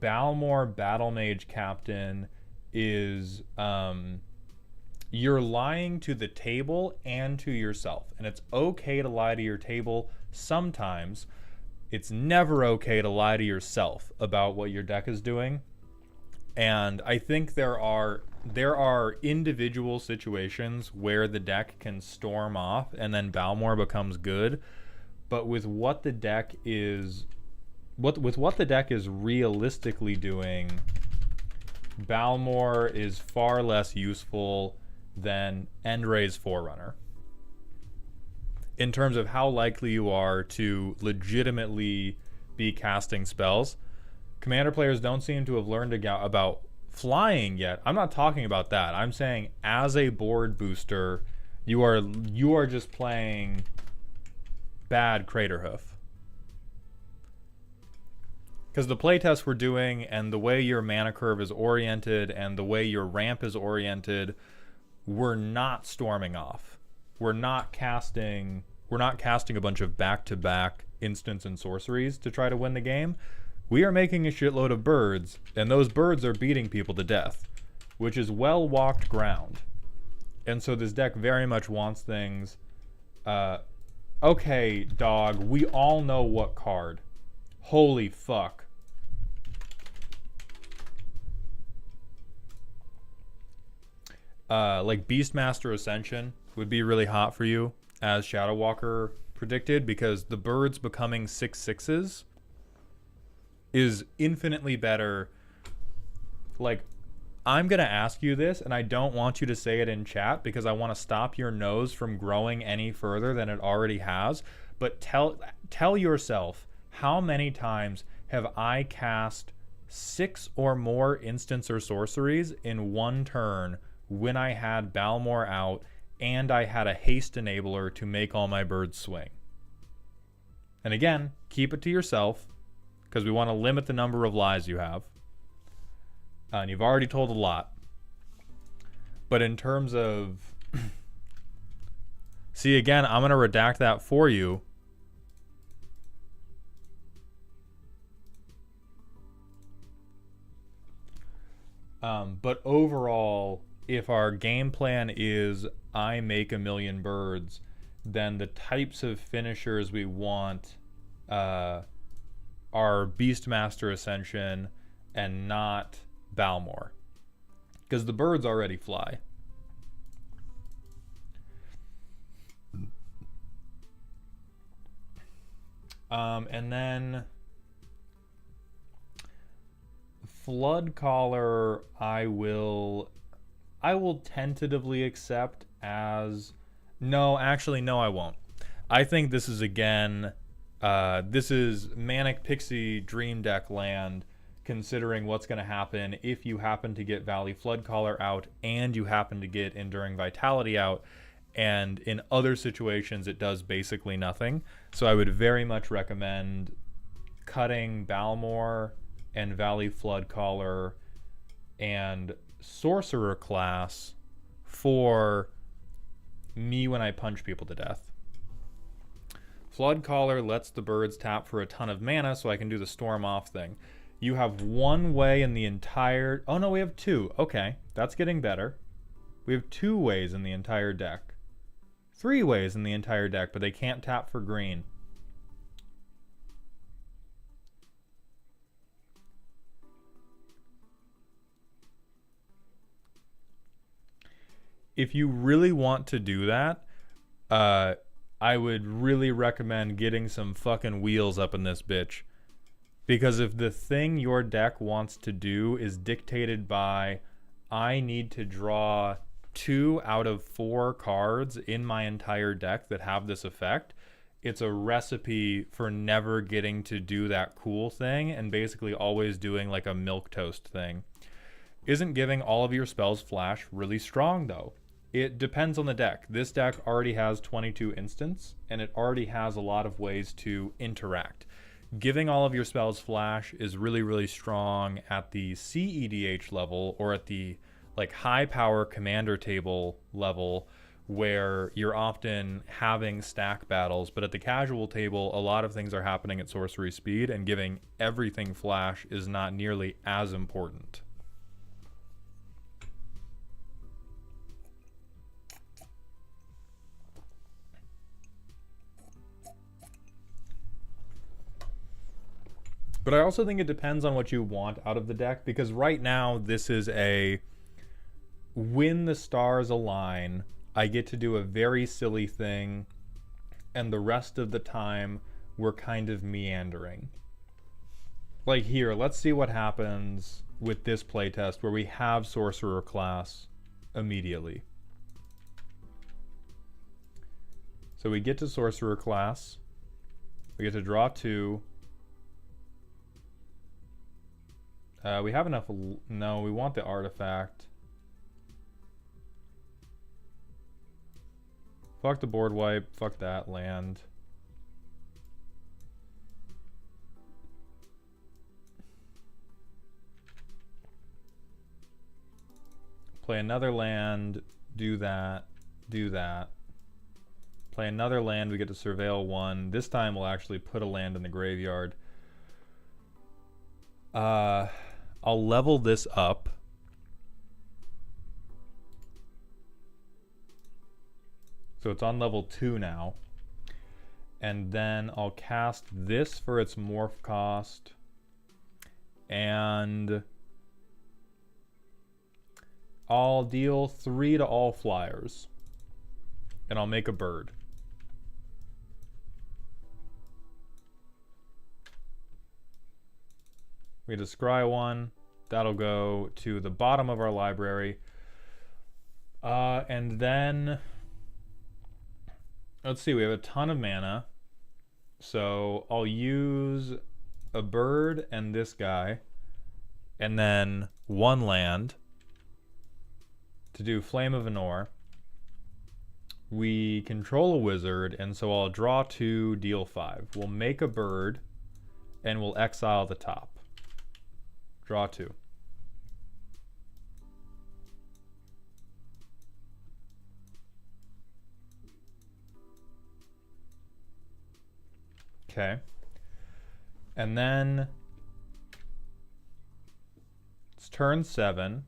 Balmor Battle Mage Captain is you're lying to the table and to yourself, and it's okay to lie to your table sometimes. It's never okay to lie to yourself about what your deck is doing. And I think there are individual situations where the deck can storm off and then Balmor becomes good. But with what the deck is realistically doing, Balmor is far less useful than Endray's Forerunner in terms of how likely you are to legitimately be casting spells. Commander players don't seem to have learned about flying yet. I'm not talking about that. I'm saying as a board booster, you are just playing bad Craterhoof. Because the playtest we're doing and the way your mana curve is oriented and the way your ramp is oriented, we're not storming off. We're not casting a bunch of back-to-back instants and sorceries to try to win the game. We are making a shitload of birds, and those birds are beating people to death, which is well-walked ground. And so this deck very much wants things. Okay, dog, we all know what card. Holy fuck. Like Beastmaster Ascension would be really hot for you, as Shadow Walker predicted, because the birds becoming 6/6s is infinitely better. Like, I'm going to ask you this, and I don't want you to say it in chat because I want to stop your nose from growing any further than it already has. But tell yourself, how many times have I cast 6 or more instants or sorceries in one turn when I had Balmor out and I had a haste enabler to make all my birds swing? And again, keep it to yourself, because we want to limit the number of lies you have. And you've already told a lot. But in terms of... See, again, I'm going to redact that for you. But overall, if our game plan is I make a million birds, then the types of finishers we want are Beastmaster Ascension and not Balmor, because the birds already fly. And then Flood Caller, I will tentatively accept as... No, actually, no, I won't. I think this is, again, this is Manic Pixie Dream Deck land, considering what's going to happen if you happen to get Valley Flood Caller out and you happen to get Enduring Vitality out, and in other situations it does basically nothing. So I would very much recommend cutting Balmor and Valley Flood Caller and Sorcerer class for me when I punch people to death. Flood Caller lets the birds tap for a ton of mana so I can do the storm off thing. You have one way in the entire... Oh no, we have two. Okay, that's getting better. We have 2 ways in the entire deck. 3 ways in the entire deck, but they can't tap for green. If you really want to do that, I would really recommend getting some fucking wheels up in this bitch. Because if the thing your deck wants to do is dictated by, I need to draw 2 out of 4 cards in my entire deck that have this effect, it's a recipe for never getting to do that cool thing and basically always doing like a milquetoast thing. Isn't giving all of your spells flash really strong though? It depends on the deck. This deck already has 22 instants, and it already has a lot of ways to interact. Giving all of your spells flash is really, really strong at the CEDH level, or at the like high power commander table level, where you're often having stack battles. But at the casual table, a lot of things are happening at sorcery speed, and giving everything flash is not nearly as important. But I also think it depends on what you want out of the deck, because right now this is a, when the stars align, I get to do a very silly thing, and the rest of the time we're kind of meandering. Like here, let's see what happens with this playtest where we have Sorcerer class immediately. So we get to Sorcerer class, we get to draw 2. We have enough. No, we want the artifact. Fuck the board wipe. Fuck that land. Play another land. Do that. Do that. Play another land. We get to surveil 1. This time we'll actually put a land in the graveyard. I'll level this up. So it's on level 2 now. And then I'll cast this for its morph cost. And I'll deal 3 to all flyers. And I'll make a bird. We just scry 1. That'll go to the bottom of our library. And then, let's see, we have a ton of mana. So I'll use a bird and this guy. And then 1 land to do Flame of Xelinor. We control a wizard, and so I'll draw 2, deal 5. We'll make a bird, and we'll exile the top. Draw 2. Okay. And then it's turn 7.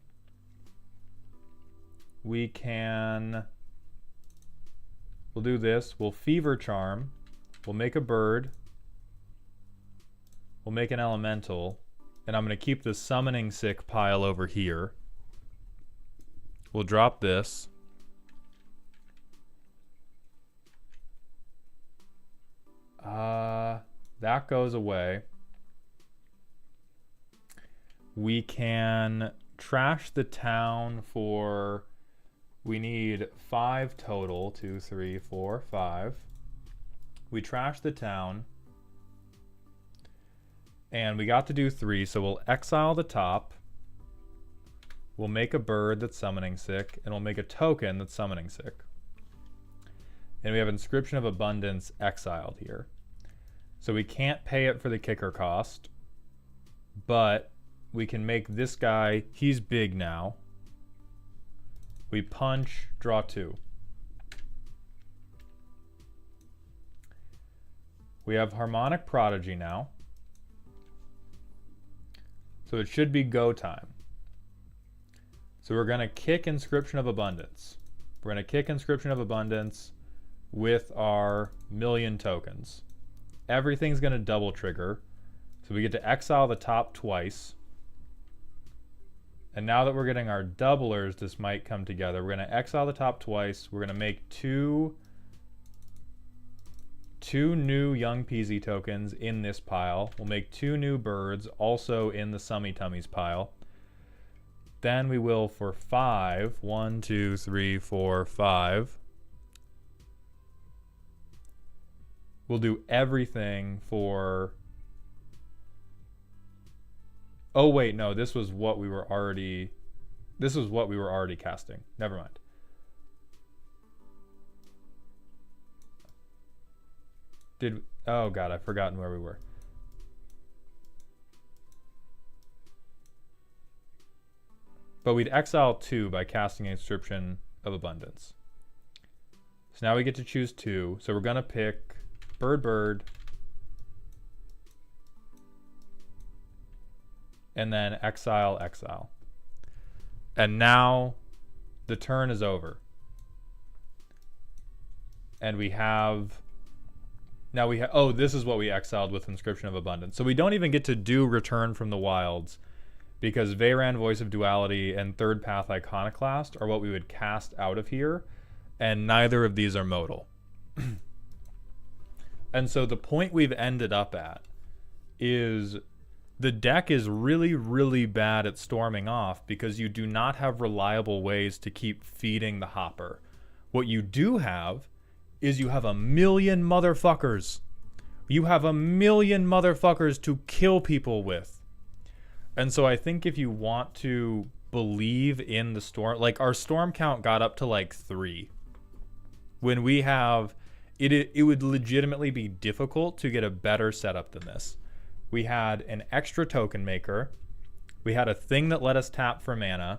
We can, we'll do this. We'll Fever Charm. We'll make a bird. We'll make an elemental. And I'm going to keep the Summoning Sick pile over here. We'll drop this. That goes away. We can trash the town for, we need 5 total. 2, 3, 4, 5. We trash the town. And we got to do 3, so we'll exile the top. We'll make a bird that's Summoning Sick, and we'll make a token that's Summoning Sick. And we have Inscription of Abundance exiled here. So we can't pay it for the kicker cost, but we can make this guy, he's big now. We punch, draw 2. We have Harmonic Prodigy now. So it should be go time. So we're going to kick Inscription of Abundance. We're going to kick Inscription of Abundance. with our million tokens. Everything's going to double trigger. So we get to exile the top twice. And now that we're getting our doublers, this might come together. We're going to exile the top twice. We're going to make two new Young Peasy tokens in this pile. We'll make 2 new birds also in the Summy Tummies pile. Then we will for 5. 1, 2, 3, 4, 5. We'll do everything for... Oh wait, no, this was what we were already casting. Never mind. Oh god, I've forgotten where we were. But we'd exile 2 by casting Inscription of Abundance. So now we get to choose 2. So we're gonna pick bird, and then exile. And now the turn is over. And we have... Now we have... Oh, this is what we exiled with Inscription of Abundance. So we don't even get to do Return from the Wilds, because Veyran, Voice of Duality, and Third Path Iconoclast are what we would cast out of here, and neither of these are modal. And so the point we've ended up at is the deck is really, really bad at storming off because you do not have reliable ways to keep feeding the hopper. What you do have is you have a million motherfuckers. You have a million motherfuckers to kill people with. And so I think if you want to believe in the storm, like our storm count got up to like 3. When we have, it would legitimately be difficult to get a better setup than this. We had an extra token maker. We had a thing that let us tap for mana.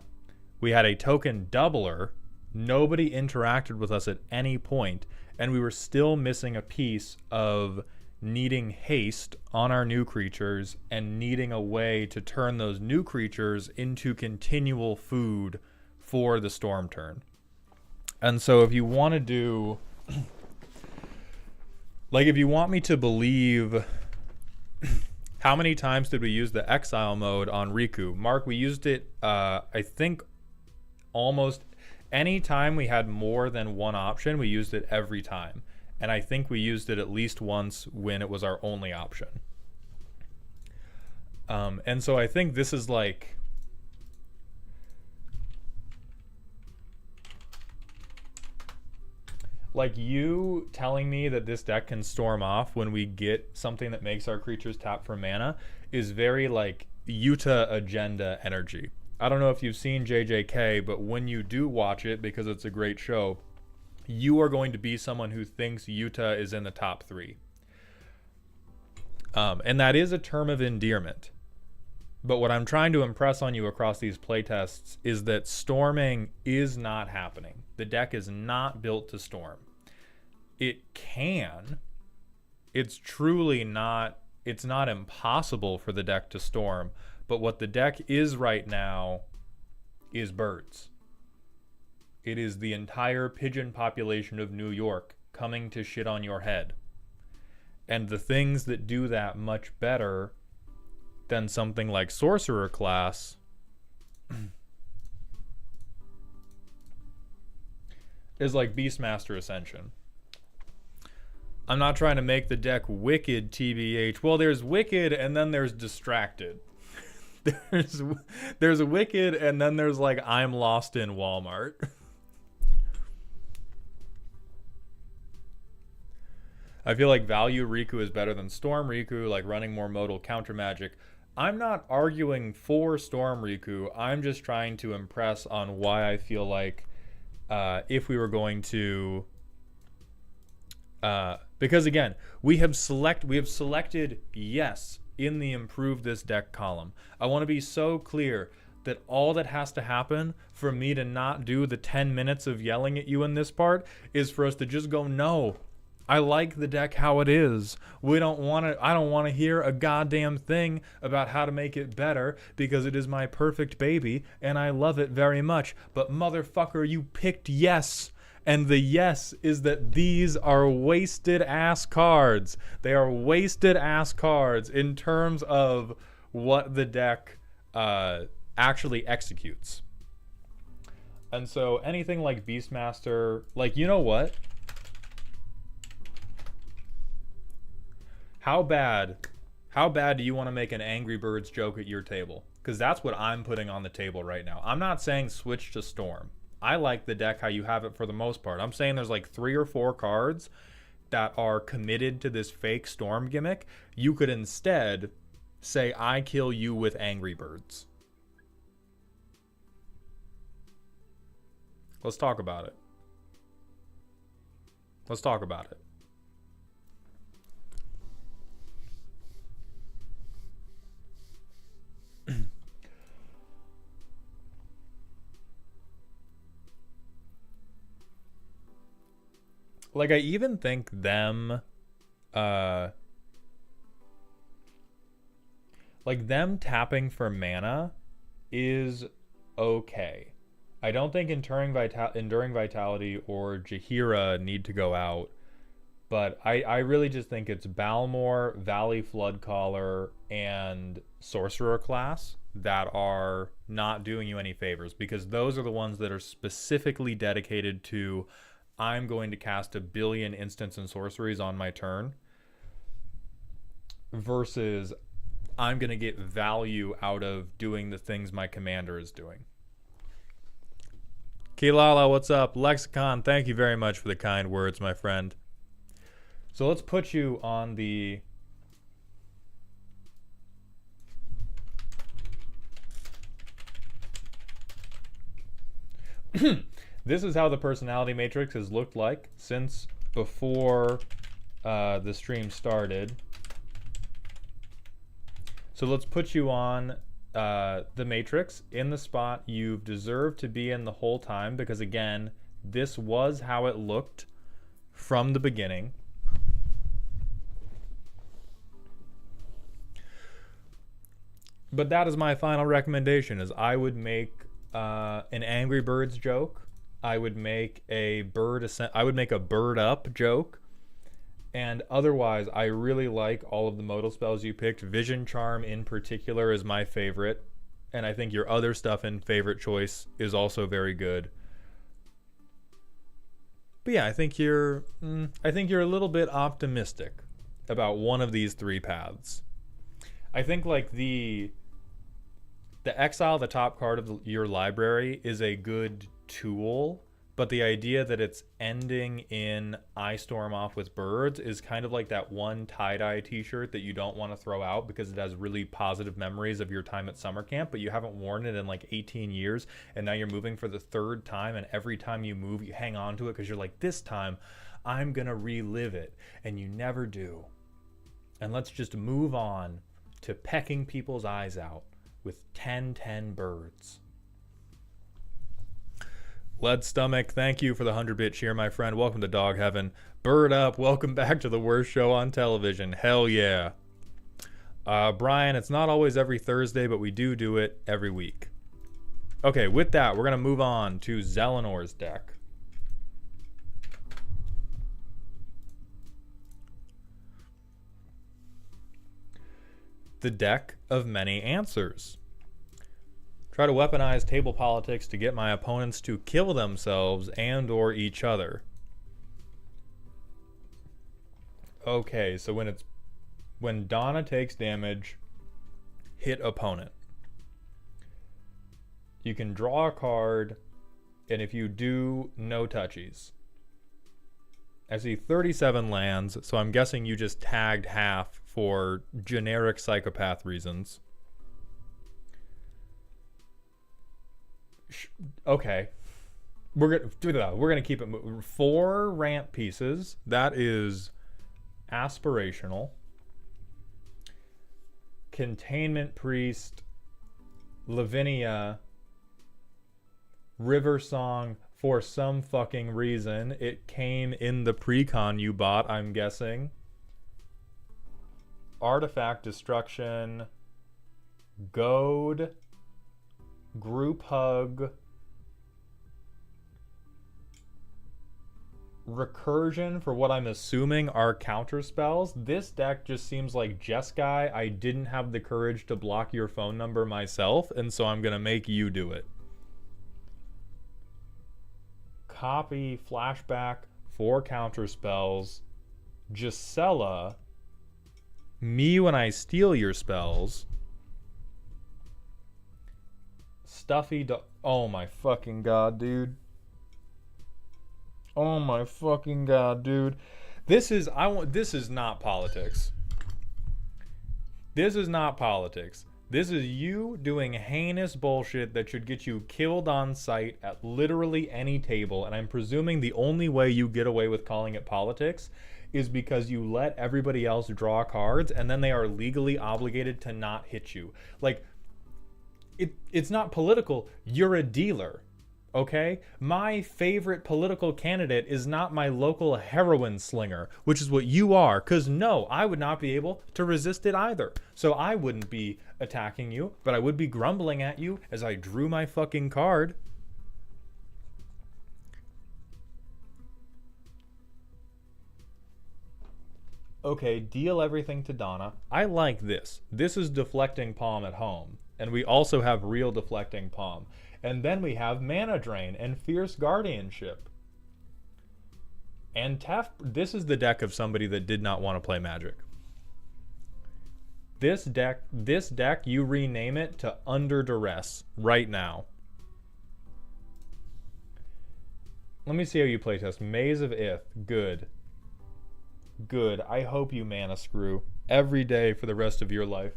We had a token doubler. Nobody interacted with us at any point, and we were still missing a piece of needing haste on our new creatures and needing a way to turn those new creatures into continual food for the storm turn. And so if you want to do... like, if you want me to believe... How many times did we use the exile mode on Riku? Mark, we used it, I think, almost any time we had more than one option, we used it every time. And I think we used it at least once when it was our only option. And so I think this is like... Like you telling me that this deck can storm off when we get something that makes our creatures tap for mana is very like Utah agenda energy. I don't know if you've seen JJK, but when you do watch it, because it's a great show, you are going to be someone who thinks Utah is in the top 3. And that is a term of endearment. But what I'm trying to impress on you across these playtests is that storming is not happening. The deck is not built to storm. It can. It's truly not. It's not impossible for the deck to storm. But what the deck is right now is birds. It is the entire pigeon population of New York coming to shit on your head. And the things that do that much better than something like Sorcerer class is like Beastmaster Ascension. I'm not trying to make the deck wicked, TBH. Well, there's wicked and then there's distracted. there's a wicked and then there's like I'm lost in Walmart. I feel like value Riku is better than Storm Riku, like running more modal counter magic. I'm not arguing for Storm Riku. I'm just trying to impress on why I feel like if we were going to... because again, we have selected yes in the improve this deck column. I want to be so clear that all that has to happen for me to not do the 10 minutes of yelling at you in this part is for us to just go, no, I like the deck how it is. I don't want to hear a goddamn thing about how to make it better because it is my perfect baby and I love it very much. But motherfucker, you picked yes. And the yes is that these are wasted ass cards. They are wasted ass cards in terms of what the deck actually executes. And so anything like Beastmaster, like, you know what? How bad do you want to make an Angry Birds joke at your table? Because that's what I'm putting on the table right now. I'm not saying switch to Storm. I like the deck how you have it for the most part. I'm saying there's like 3 or 4 cards that are committed to this fake Storm gimmick. You could instead say, I kill you with Angry Birds. Let's talk about it. Let's talk about it. Like, I even think them, like them tapping for mana is okay. I don't think Enduring Vitality or Jaheira need to go out, but I really just think it's Balmor, Valley Floodcaller, and Sorcerer class that are not doing you any favors, because those are the ones that are specifically dedicated to, I'm going to cast 1 billion instants and sorceries on my turn, versus I'm going to get value out of doing the things my commander is doing. Kilala, what's up? Lexicon, thank you very much for the kind words, my friend. So let's put you on the... This is how the personality matrix has looked like since before the stream started. So let's put you on the matrix in the spot you've deserved to be in the whole time, because again, this was how it looked from the beginning. But that is my final recommendation, is I would make an Angry Birds joke. I would make a bird up joke. And otherwise, I really like all of the modal spells you picked. Vision Charm in particular is my favorite. And I think your other stuff in favorite choice is also very good. But yeah, I think you're a little bit optimistic about one of these 3 paths. I think like the exile the top card of your library is a good tool, but the idea that it's ending in I storm off with birds is kind of like that one tie-dye t-shirt that you don't want to throw out because it has really positive memories of your time at summer camp, but you haven't worn it in like 18 years, and now you're moving for the 3rd time, and every time you move you hang on to it because you're like, this time I'm gonna relive it, and you never do. And let's just move on to pecking people's eyes out with 10-10 birds. Lead Stomach, thank you for the 100-bit cheer, my friend. Welcome to Dog Heaven. Bird Up, welcome back to the worst show on television. Hell yeah. Brian, it's not always every Thursday, but we do it every week. Okay, with that, we're going to move on to Xelinor's deck. The deck of many answers. Try to weaponize table politics to get my opponents to kill themselves and or each other. Okay, so when Donna takes damage, hit opponent. You can draw a card, and if you do, no touchies. I see 37 lands, so I'm guessing you just tagged half for generic psychopath reasons. Okay, we're gonna keep it moving. 4 ramp pieces. That is aspirational. Containment Priest, Lavinia, River Song. For some fucking reason, it came in the precon you bought, I'm guessing. Artifact Destruction, Goad, Group Hug, recursion for what I'm assuming are counter spells. This deck just seems like Jeskai. I didn't have the courage to block your phone number myself, and so I'm gonna make you do it. Copy, flashback, 4 counter spells. Gisela, me when I steal your spells. Stuffy oh my fucking god, dude. Oh my fucking god, dude. This is not politics. This is not politics. This is you doing heinous bullshit that should get you killed on sight at literally any table, and I'm presuming the only way you get away with calling it politics is because you let everybody else draw cards and then they are legally obligated to not hit you. Like, it's not political. You're a dealer. Okay? My favorite political candidate is not my local heroin slinger, which is what you are, because no, I would not be able to resist it either. So I wouldn't be attacking you, but I would be grumbling at you as I drew my fucking card. Okay, deal everything to Donna. I like this. This is deflecting palm at home. And we also have real deflecting palm. And then we have Mana Drain and Fierce Guardianship. And this is the deck of somebody that did not want to play Magic. This deck, you rename it to Under Duress right now. Let me see how you playtest. Maze of Ith, good. Good. I hope you mana screw every day for the rest of your life.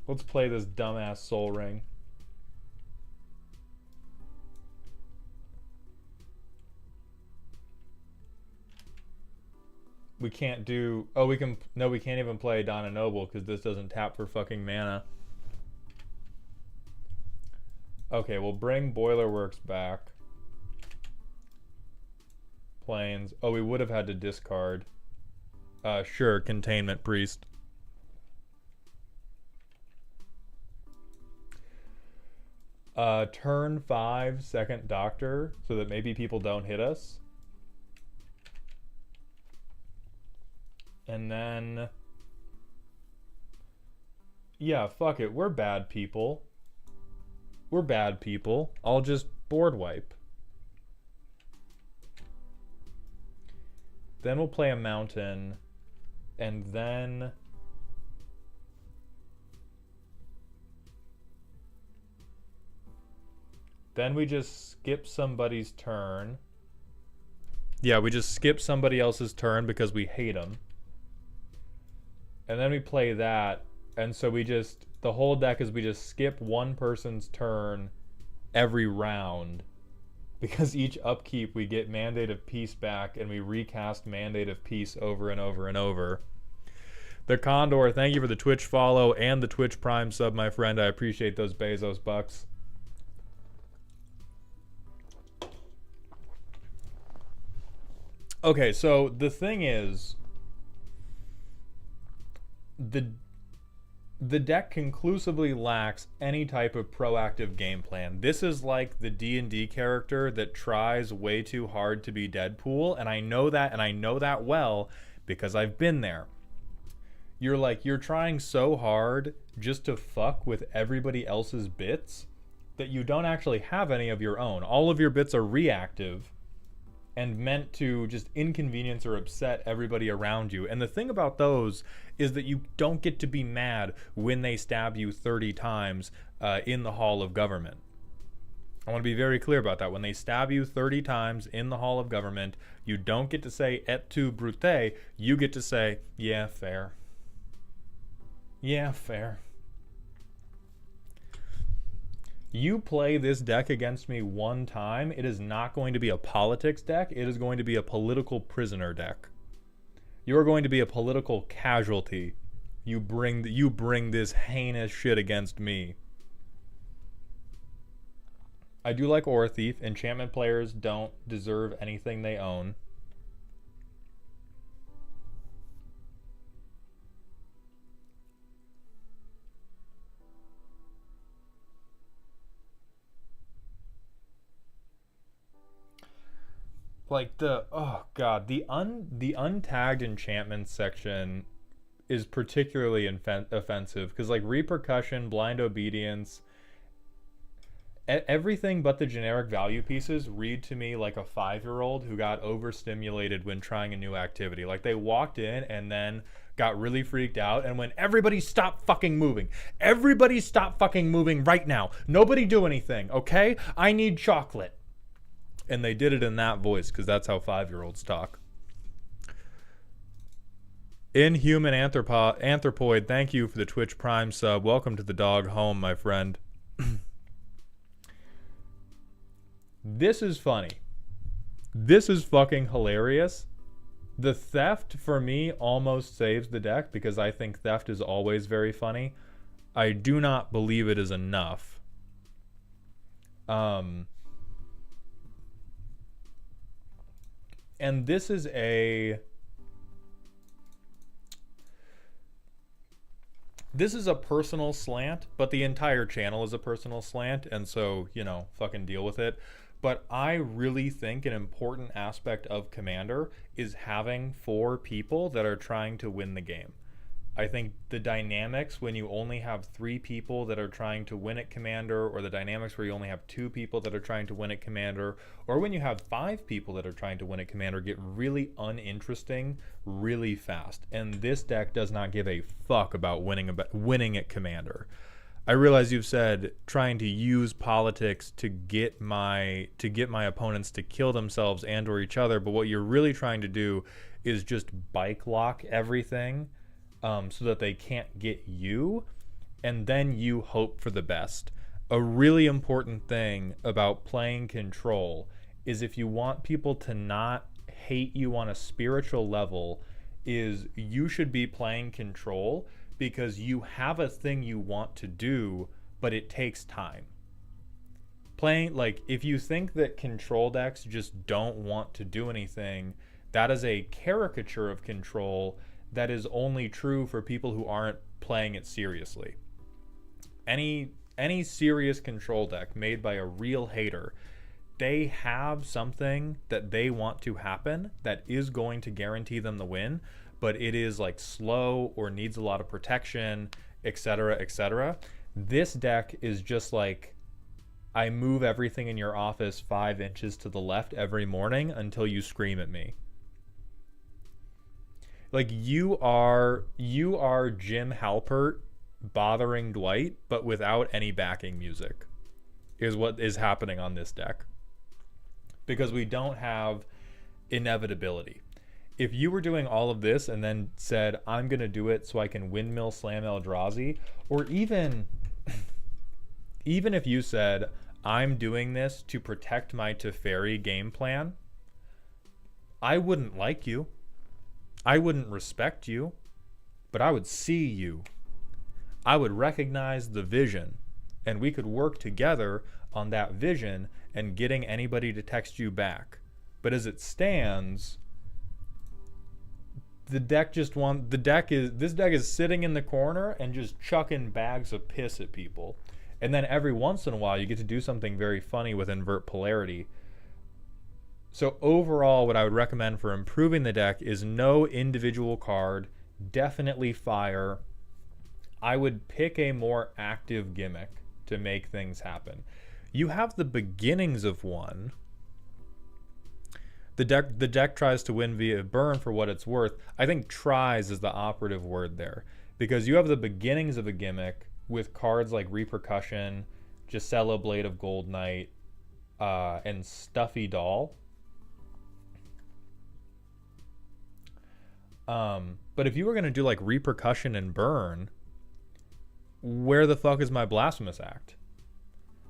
Let's play this dumbass Soul Ring. We can't do... Oh, we can... No, we can't even play Donna Noble because this doesn't tap for fucking mana. Okay, we'll bring Boilerworks back. Planes. Oh, we would have had to discard. Sure, Containment Priest. Turn 5, second Doctor, so that maybe people don't hit us. And then... Yeah, fuck it. We're bad people. We're bad people. I'll just board wipe. Then we'll play a mountain. And then... Then we just skip somebody's turn. Yeah, we just skip somebody else's turn because we hate them. And then we play that. And so we just... The whole deck is we just skip one person's turn every round. Because each upkeep we get Mandate of Peace back and we recast Mandate of Peace over and over and over. The Condor, thank you for the Twitch follow and the Twitch Prime sub, my friend. I appreciate those Bezos bucks. Okay, so the thing is, the deck conclusively lacks any type of proactive game plan. This is like the D&D character that tries way too hard to be Deadpool, and I know that, and I know that well because I've been there. You're trying so hard just to fuck with everybody else's bits that you don't actually have any of your own. All of your bits are reactive and meant to just inconvenience or upset everybody around you. And the thing about those is that you don't get to be mad when they stab you 30 times in the Hall of Government. I want to be very clear about that. When they stab you 30 times in the Hall of Government, you don't get to say et tu brute, you get to say, yeah, fair. Yeah, fair. You play this deck against me one time, it is not going to be a politics deck, it is going to be a political prisoner deck. You are going to be a political casualty. You bring this heinous shit against me. I do like Aura Thief. Enchantment players don't deserve anything they own. Like oh god, the untagged enchantment section is particularly offensive because like repercussion, blind obedience, everything but the generic value pieces read to me like a 5-year-old who got overstimulated when trying a new activity. Like they walked in and then got really freaked out and when everybody stop fucking moving. Everybody stop fucking moving right now. Nobody do anything, okay? I need chocolate. And they did it in that voice because that's how 5-year-olds talk. Inhuman Anthropoid, thank you for the Twitch Prime sub. Welcome to the dog home, my friend. This is funny. This is fucking hilarious. The theft, for me, almost saves the deck because I think theft is always very funny. I do not believe it is enough. And this is a... This is a personal slant, but the entire channel is a personal slant, and so, you know, fucking deal with it. But I really think an important aspect of Commander is having 4 people that are trying to win the game. I think the dynamics when you only have 3 people that are trying to win at Commander, or the dynamics where you only have 2 people that are trying to win at Commander, or when you have 5 people that are trying to win at Commander, get really uninteresting really fast. And this deck does not give a fuck about winning at Commander. I realize you've said trying to use politics to get my opponents to kill themselves and or each other, but what you're really trying to do is just bike lock everything so that they can't get you, and then you hope for the best. A really important thing about playing Control is if you want people to not hate you on a spiritual level, is you should be playing Control because you have a thing you want to do, but it takes time. Playing, like, if you think that Control decks just don't want to do anything, that is a caricature of Control that is only true for people who aren't playing it seriously. Any serious Control deck made by a real hater, they have something that they want to happen that is going to guarantee them the win, but it is like slow or needs a lot of protection, etc., etc. This deck is just like, I move everything in your office 5 inches to the left every morning until you scream at me. Like, you are Jim Halpert bothering Dwight, but without any backing music, is what is happening on this deck. Because we don't have inevitability. If you were doing all of this and then said, I'm going to do it so I can windmill slam Eldrazi, or even if you said, I'm doing this to protect my Teferi game plan, I wouldn't like you. I wouldn't respect you, but I would see you. I would recognize the vision, and we could work together on that vision and getting anybody to text you back. But as it stands, this deck is sitting in the corner and just chucking bags of piss at people. And then every once in a while you get to do something very funny with invert polarity. So overall, what I would recommend for improving the deck is no individual card, definitely fire. I would pick a more active gimmick to make things happen. You have the beginnings of one. The deck tries to win via burn for what it's worth. I think tries is the operative word there, because you have the beginnings of a gimmick with cards like Repercussion, Gisela Blade of Gold Knight, and Stuffy Doll. But if you were going to do like Repercussion and burn, where the fuck is my Blasphemous Act?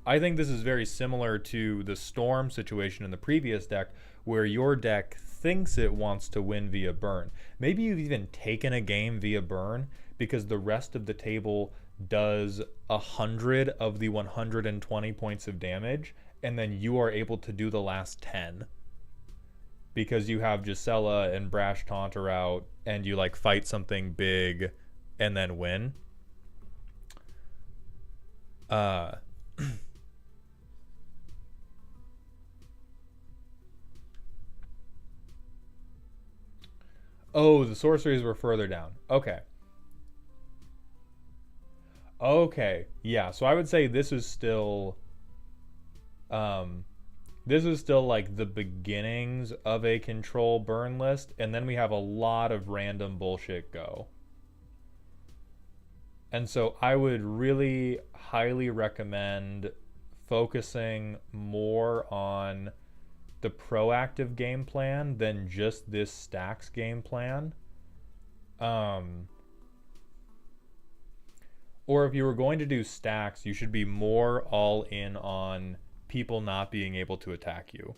I think this is very similar to the Storm situation in the previous deck, where your deck thinks it wants to win via burn. Maybe you've even taken a game via burn because the rest of the table does 100 of the 120 points of damage, and then you are able to do the last 10 because you have Gisela and Brash Taunter out, and you like fight something big and then win. Oh, the sorceries were further down. Okay. Okay. Yeah, so I would say um this is still like the beginnings of a control burn list, and then we have a lot of random bullshit go. And so I would really highly recommend focusing more on the proactive game plan than just this stacks game plan. Um, or if you were going to do stacks, you should be more all in on people not being able to attack you.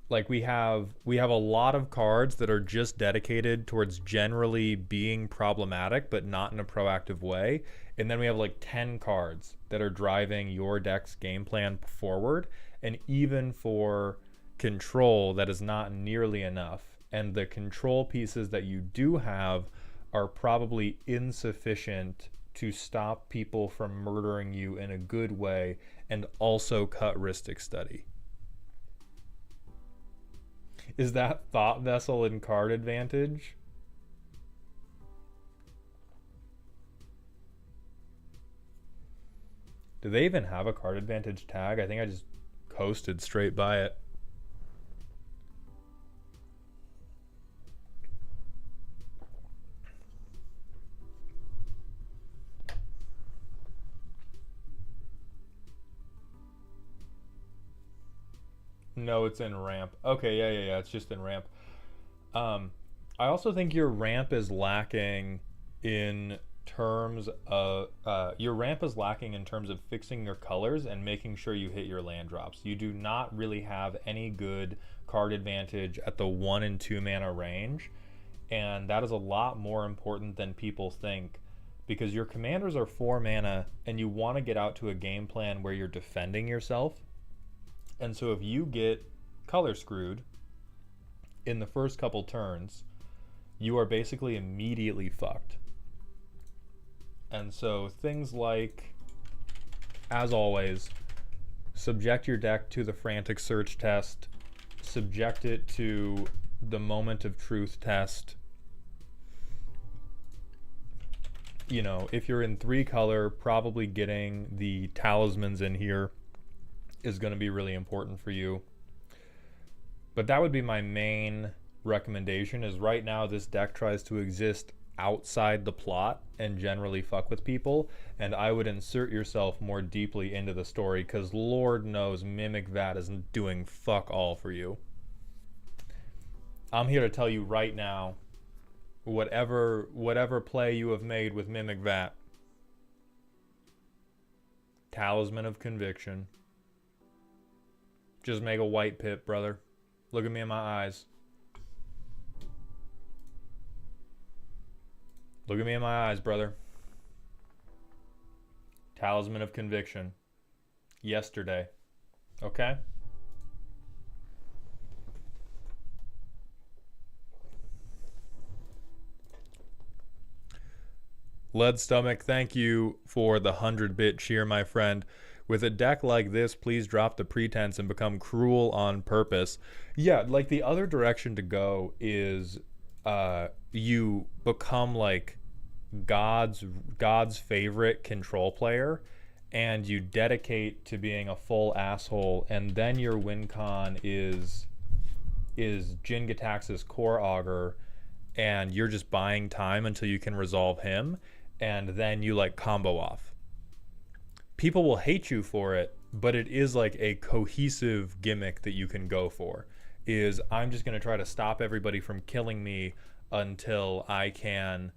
Like we have a lot of cards that are just dedicated towards generally being problematic but not in a proactive way, and then we have like 10 cards that are driving your deck's game plan forward, and even for control that is not nearly enough, and the control pieces that you do have are probably insufficient to stop people from murdering you in a good way and also cut Rhystic Study. Is that Thought Vessel in card advantage? Do they even have a card advantage tag? I think I just coasted straight by it. No, it's in ramp. Okay, yeah. It's just in ramp. Um, I also think your ramp is lacking in terms of fixing your colors and making sure you hit your land drops. You do not really have any good card advantage at the 1 and 2 mana range, and that is a lot more important than people think, because your commanders are 4 mana and you want to get out to a game plan where you're defending yourself. And so if you get color screwed in the first couple turns, you are basically immediately fucked. And so things like, as always, subject your deck to the frantic search test, subject it to the moment of truth test. You know, if you're in 3 color, probably getting the talismans in here is going to be really important for you. But that would be my main recommendation. Is right now this deck tries to exist outside the plot and generally fuck with people, and I would insert yourself more deeply into the story, because Lord knows Mimic Vat isn't doing fuck all for you. I'm here to tell you right now, whatever play you have made with Mimic Vat, Talisman of Conviction. Just make a white pip, brother. Look at me in my eyes. Look at me in my eyes, brother. Talisman of Conviction. Yesterday. Okay? Lead Stomach, thank you for the 100-bit cheer, my friend. With a deck like this, please drop the pretense and become cruel on purpose. Yeah, like the other direction to go is you become like God's favorite control player, and you dedicate to being a full asshole, and then your win con is Jin-Gitaxi's Core Augur, and you're just buying time until you can resolve him, and then you like combo off. People will hate you for it, but it is like a cohesive gimmick that you can go for. Is I'm just going to try to stop everybody from killing me until I can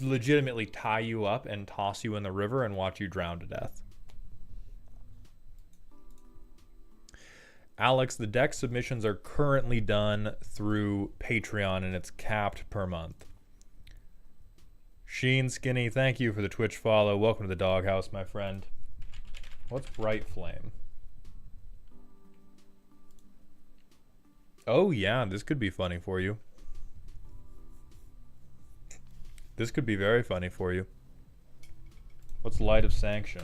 legitimately tie you up and toss you in the river and watch you drown to death. Alex, the deck submissions are currently done through Patreon, and it's capped per month. Sheen Skinny, thank you for the Twitch follow. Welcome to the doghouse, my friend. What's Bright Flame? Oh yeah, this could be funny for you. This could be very funny for you. What's Light of Sanction?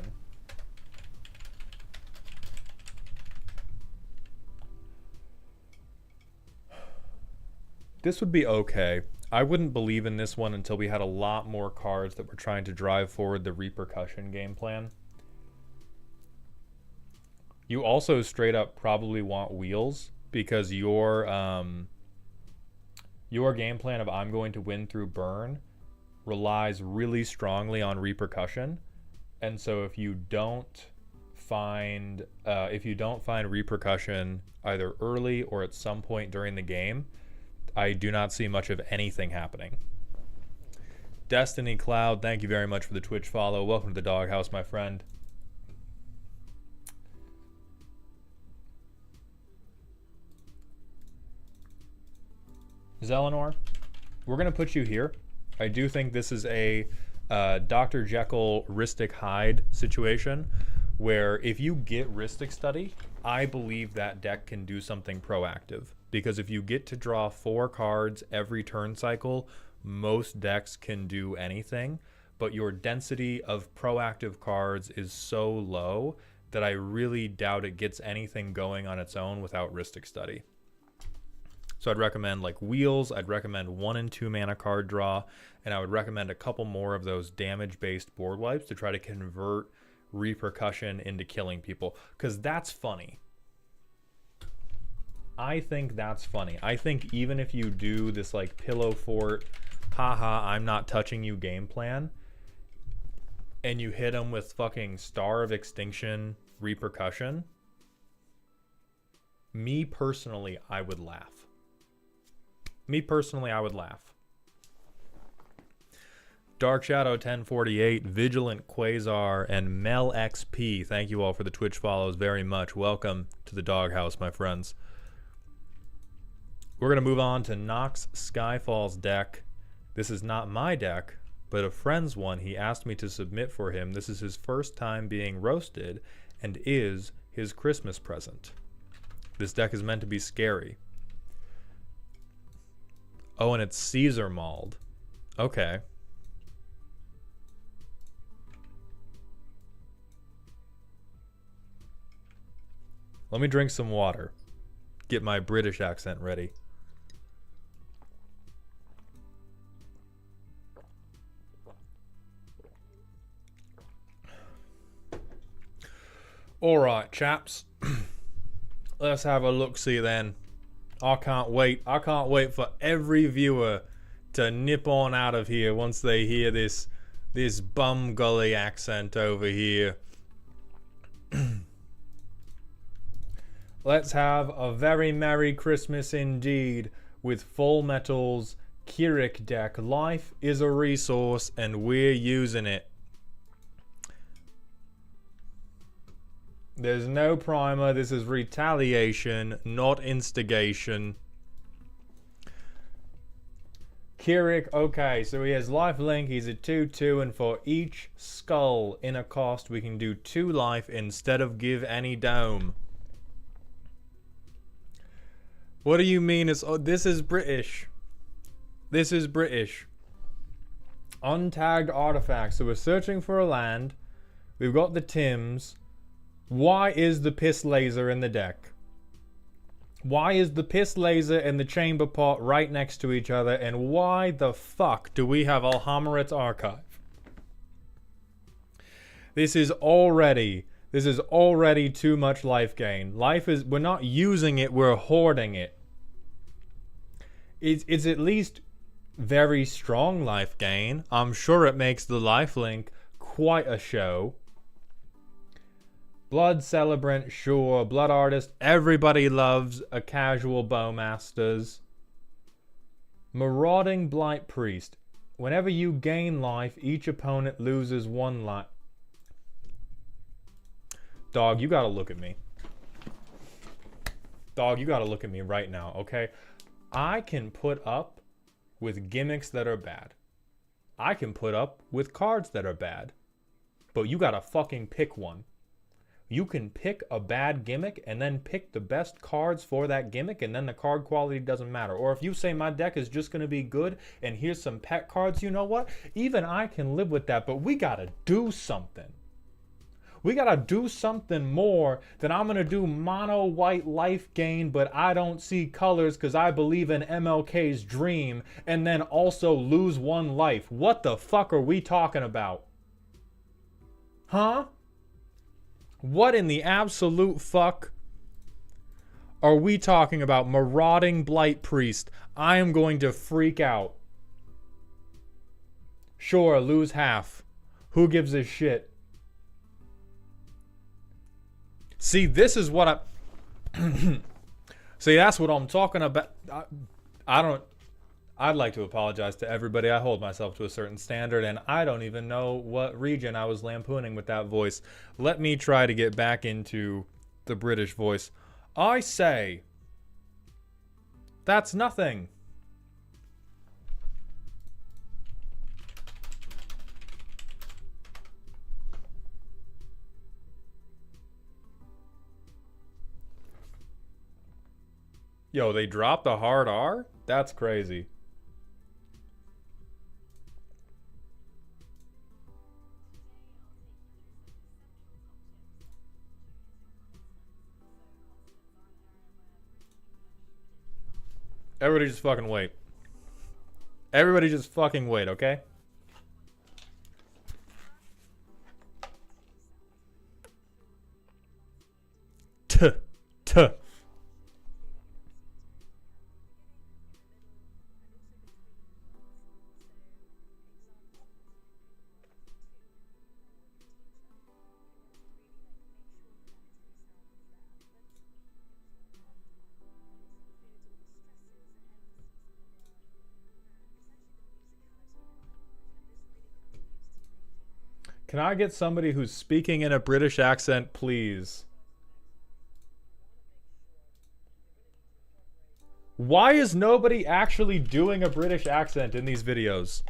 This would be okay. I wouldn't believe in this one until we had a lot more cards that were trying to drive forward the repercussion game plan. You also straight up probably want wheels because your game plan of I'm going to win through burn relies really strongly on repercussion. And so if you don't find repercussion either early or at some point during the game, I do not see much of anything happening. Destiny Cloud, thank you very much for the Twitch follow. Welcome to the doghouse, my friend. Xelinor, we're going to put you here. I do think this is a Dr. Jekyll Rhystic Hyde situation where if you get Rhystic Study, I believe that deck can do something proactive. Because if you get to draw 4 cards every turn cycle, most decks can do anything. But your density of proactive cards is so low that I really doubt it gets anything going on its own without Rhystic Study. So I'd recommend like Wheels, I'd recommend 1 and 2 mana card draw, and I would recommend a couple more of those damage-based board wipes to try to convert repercussion into killing people. Because that's funny. I think that's funny. I think even if you do this like pillow fort, haha, I'm not touching you game plan, and you hit them with fucking Star of Extinction repercussion, me personally, I would laugh. Me personally, I would laugh. Dark Shadow 1048, Vigilant Quasar, and Mel XP. Thank you all for the Twitch follows very much. Welcome to the doghouse, my friends. We're going to move on to Knox Skyfall's deck. This is not my deck, but a friend's one he asked me to submit for him. This is his first time being roasted and is his Christmas present. This deck is meant to be scary. Oh, and it's Caesar Mauled. Okay. Let me drink some water. Get my British accent ready. Alright, chaps. Let's have a look-see then. I can't wait. I can't wait for every viewer to nip on out of here once they hear this bum gully accent over here. Let's have a very Merry Christmas indeed with Full Metal's Keurig deck. Life is a resource and we're using it. There's no primer. This is retaliation, not instigation. Keurig, okay, so he has life link. He's a 2/2, and for each skull in a cost, we can do 2 life instead of give any dome. What do you mean? Oh, this is British. This is British. Untagged artifacts. So we're searching for a land. We've got the Tims. Why is the piss laser in the deck? Why is the piss laser and the chamber pot right next to each other? And why the fuck do we have Alhammaret's Archive? This is already too much life gain. We're not using it, we're hoarding it. It's at least very strong life gain. I'm sure it makes the lifelink quite a show. Blood Celebrant, sure. Blood Artist, everybody loves a casual Bowmasters. Marauding Blight Priest. Whenever you gain life, each opponent loses 1 life. Dog, you gotta look at me. Dog, you gotta look at me right now, okay? I can put up with gimmicks that are bad. I can put up with cards that are bad. But you gotta fucking pick one. You can pick a bad gimmick and then pick the best cards for that gimmick, and then the card quality doesn't matter. Or if you say my deck is just going to be good and here's some pet cards, you know what? Even I can live with that, but we got to do something. We gotta do something more than I'm gonna do mono white life gain, but I don't see colors because I believe in MLK's dream, and then also lose one life. What the fuck are we talking about? Huh? What in the absolute fuck are we talking about? Marauding Blight Priest. I am going to freak out. Sure, lose half. Who gives a shit? See, this is what I... See, that's what I'm talking about. I'd like to apologize to everybody. I hold myself to a certain standard, and I don't even know what region I was lampooning with that voice. Let me try to get back into the British voice. I say, that's nothing. Yo, they dropped the hard R? That's crazy. Everybody just fucking wait. Everybody just fucking wait, okay? Tuh. Can I get somebody who's speaking in a British accent, please? Why is nobody actually doing a British accent in these videos?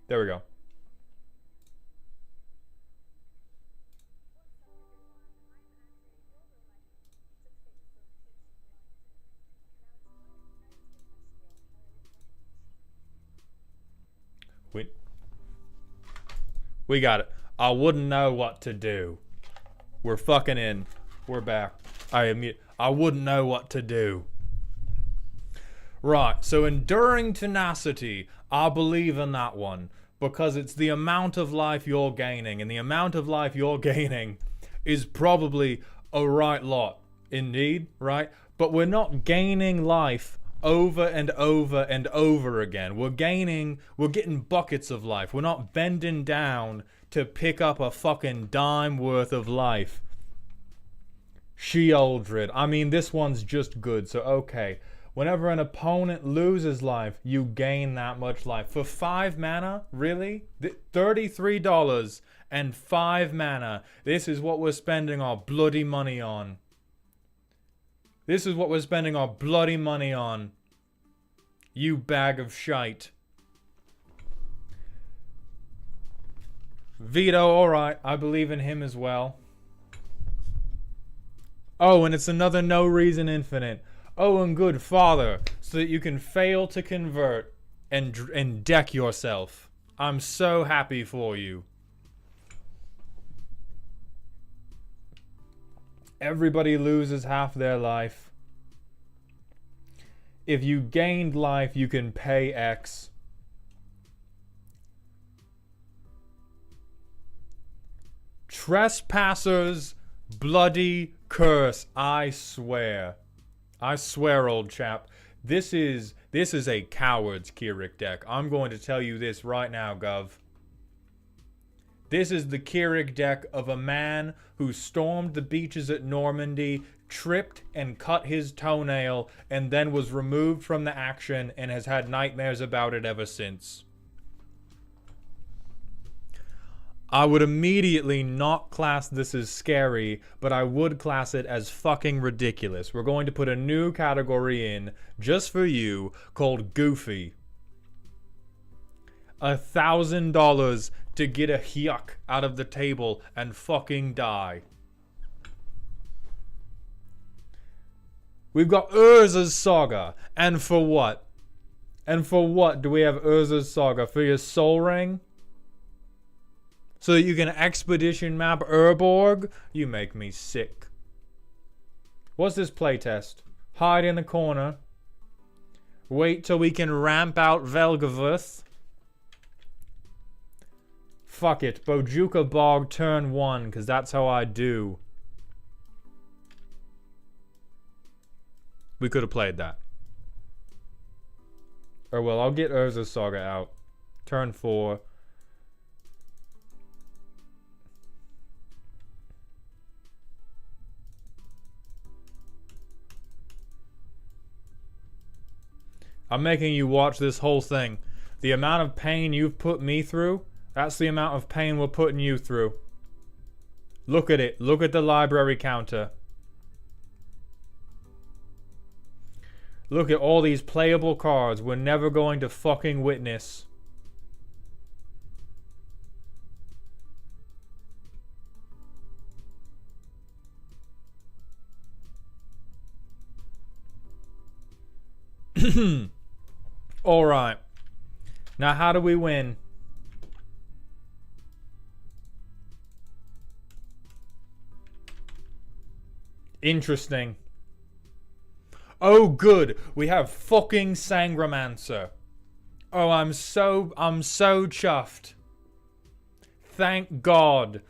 There we go. We got it. I wouldn't know what to do. We're fucking in. We're back. I wouldn't know what to do. Right, so enduring tenacity. I believe in that one. Because it's the amount of life you're gaining. And the amount of life you're gaining is probably a right lot. Indeed, right? But we're not gaining life over and over and over again. We're getting buckets of life. We're not bending down to pick up a fucking dime worth of life. Sheoldred. I mean, this one's just good, so okay. Whenever an opponent loses life, you gain that much life. For 5 mana? Really? $33 and 5 mana. This is what we're spending our bloody money on. This is what we're spending our bloody money on. You bag of shite. Vito, alright. I believe in him as well. Oh, and it's another No Reason Infinite. Oh, and good Father, so that you can fail to convert and deck yourself. I'm so happy for you. Everybody loses half their life. If you gained life, you can pay X. Trespassers, bloody curse. I swear. I swear, old chap. This is a coward's Keurig deck. I'm going to tell you this right now, Gov. This is the Keurig deck of a man who stormed the beaches at Normandy, tripped and cut his toenail, and then was removed from the action and has had nightmares about it ever since. I would immediately not class this as scary, but I would class it as fucking ridiculous. We're going to put a new category in, just for you, called Goofy. $1,000 to get a hyuk out of the table and fucking die. We've got Urza's Saga. And for what? And for what do we have Urza's Saga? For your soul ring? so that you can expedition map Urborg? You make me sick. What's this playtest? Hide in the corner. Wait till we can ramp out Velgavith. Fuck it. Bojuka Bog turn 1, because that's how I do. We could have played that. Or well, I'll get Urza's Saga out. Turn 4. I'm making you watch this whole thing. The amount of pain you've put me through, that's the amount of pain we're putting you through. Look at it. Look at the library counter. Look at all these playable cards we're never going to fucking witness. Alright. Now how do we win? Interesting. Oh good, we have fucking Sangromancer. Oh, I'm so chuffed. Thank God.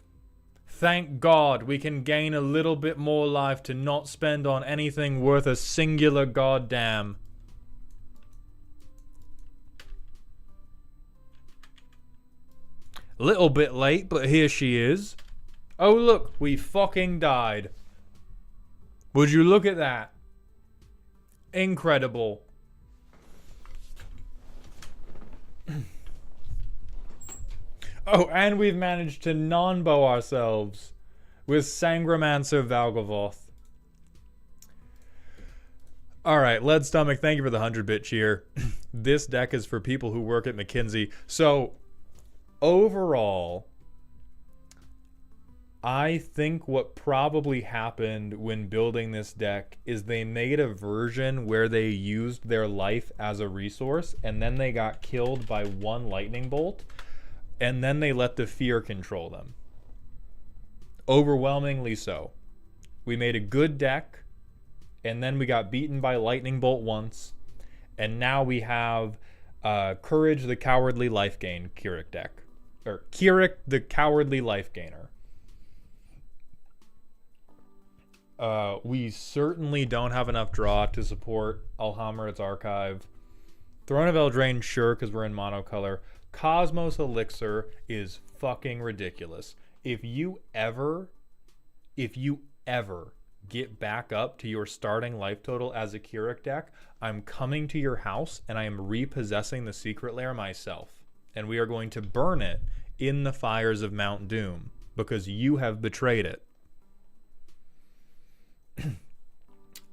Thank God we can gain a little bit more life to not spend on anything worth a singular goddamn. Little bit late, but here she is. Oh look, we fucking died. Would you look at that? Incredible. Oh, and we've managed to non-bow ourselves with Sangromancer Valgavoth. Alright, Lead Stomach, thank you for the 100-bit cheer. This deck is for people who work at McKinsey. So, overall, I think what probably happened when building this deck is they made a version where they used their life as a resource and then they got killed by one lightning bolt and then they let the fear control them. Overwhelmingly so. We made a good deck and then we got beaten by lightning bolt once and now we have Courage the Cowardly Life Gain Keurig deck. Or Keurig the Cowardly Life Gainer. We certainly don't have enough draw to support Alhammar's Archive. Throne of Eldraine, sure, because we're in monocolor. Cosmos Elixir is fucking ridiculous. If you ever get back up to your starting life total as a Keurig deck, I'm coming to your house and I am repossessing the secret lair myself. And we are going to burn it in the fires of Mount Doom because you have betrayed it.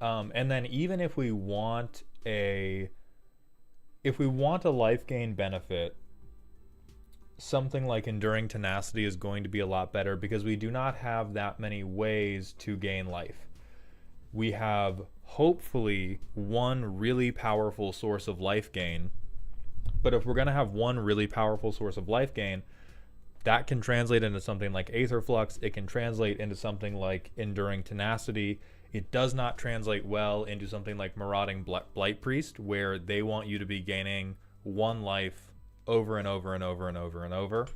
And then even if we want a life gain benefit, something like Enduring Tenacity is going to be a lot better because we do not have that many ways to gain life. We have hopefully one really powerful source of life gain, but if we're going to have one really powerful source of life gain, that can translate into something like Aetherflux. It can translate into something like Enduring Tenacity. It does not translate well into something like Marauding Blight Priest, where they want you to be gaining one life over and over and over and over and over.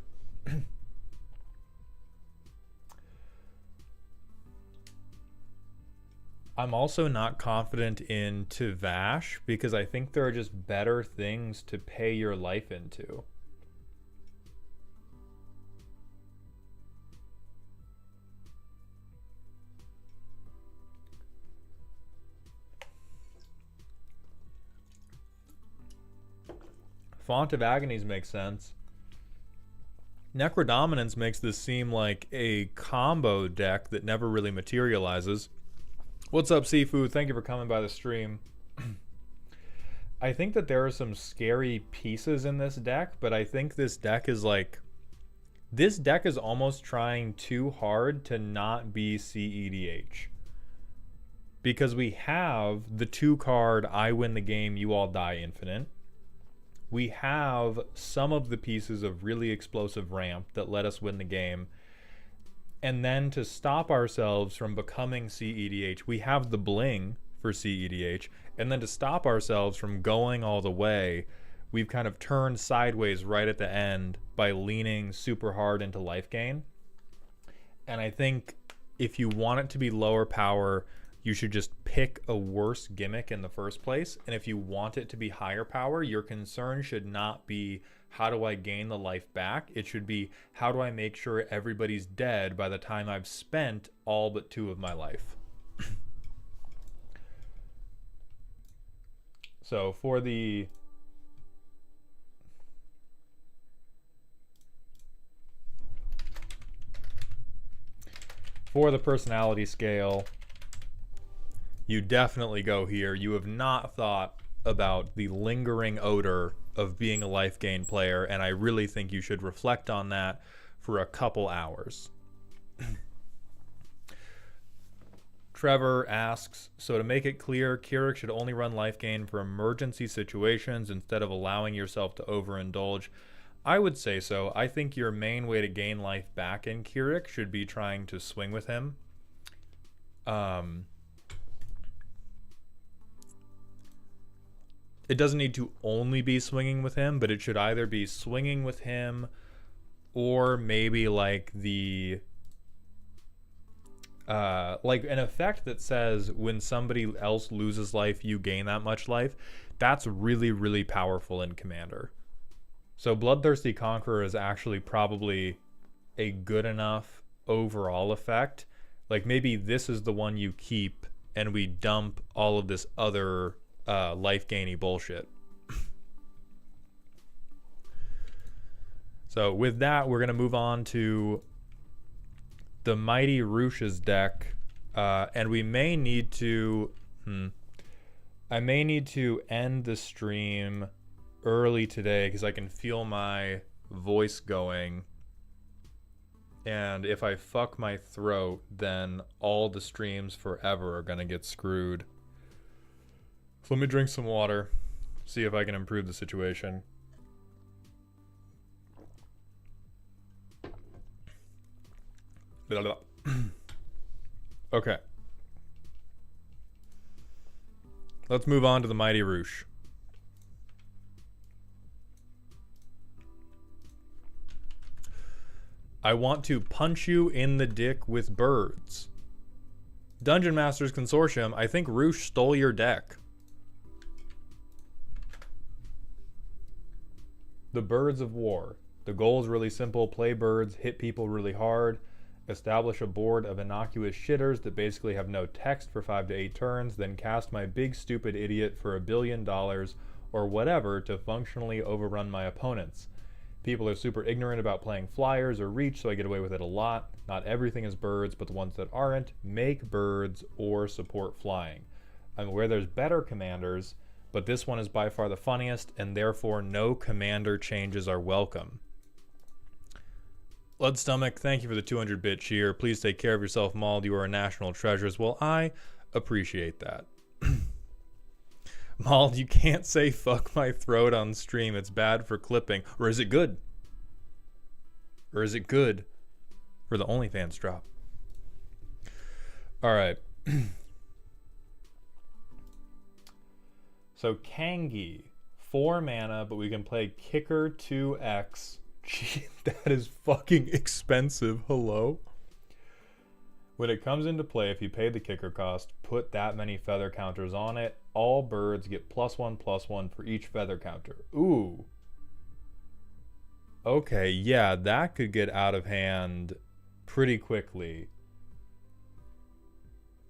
I'm also not confident in Tavash because I think there are just better things to pay your life into. Font of Agonies makes sense. Necrodominance makes this seem like a combo deck that never really materializes. What's up, Seafood? Thank you for coming by the stream. I think that there are some scary pieces in this deck, but I think this deck is like... This deck is almost trying too hard to not be CEDH. Because we have the 2-card I win the game, you all die infinite. We have some of the pieces of really explosive ramp that let us win the game. And then to stop ourselves from becoming CEDH, we have the bling for CEDH. And then to stop ourselves from going all the way, we've kind of turned sideways right at the end by leaning super hard into life gain. And I think if you want it to be lower power, you should just pick a worse gimmick in the first place. And if you want it to be higher power, your concern should not be, how do I gain the life back? It should be, how do I make sure everybody's dead by the time I've spent all but 2 of my life? So for the personality scale, you definitely go here. You have not thought about the lingering odor of being a life gain player, and I really think you should reflect on that for a couple hours. Trevor asks, so to make it clear, Keurig should only run life gain for emergency situations instead of allowing yourself to overindulge. I would say so. I think your main way to gain life back in Keurig should be trying to swing with him. It doesn't need to only be swinging with him, but it should either be swinging with him or maybe like the like an effect that says when somebody else loses life, you gain that much life. That's really, really powerful in Commander. So Bloodthirsty Conqueror is actually probably a good enough overall effect. Like maybe this is the one you keep and we dump all of this other life gainy bullshit. So with that, we're going to move on to the Mighty Roush's deck. And we may need to... I may need to end the stream early today because I can feel my voice going. And if I fuck my throat, then all the streams forever are going to get screwed. So let me drink some water, see if I can improve the situation. Okay. Let's move on to the Mighty Roou. I want to punch you in the dick with birds. Dungeon Masters Consortium, I think Rooush stole your deck. The Birds of War. The goal is really simple. Play birds, hit people really hard, establish a board of innocuous shitters that basically have no text for 5 to 8 turns, then cast my big stupid idiot for $1 billion or whatever to functionally overrun my opponents. People are super ignorant about playing flyers or reach, so I get away with it a lot. Not everything is birds, but the ones that aren't make birds or support flying. I'm aware there's better commanders, but this one is by far the funniest, and therefore no commander changes are welcome. Bloodstomach, thank you for the 200-bit cheer. Please take care of yourself, Mauled. You are a national treasure. Well, I appreciate that. Mauled, you can't say fuck my throat on stream. It's bad for clipping. Or is it good? Or is it good for the OnlyFans drop? All right. So Kangi, 4 mana, but we can play Kicker 2X. Gee, that is fucking expensive. Hello? When it comes into play, if you pay the kicker cost, put that many feather counters on it. All birds get +1/+1 for each feather counter. Ooh. Okay, yeah, that could get out of hand pretty quickly.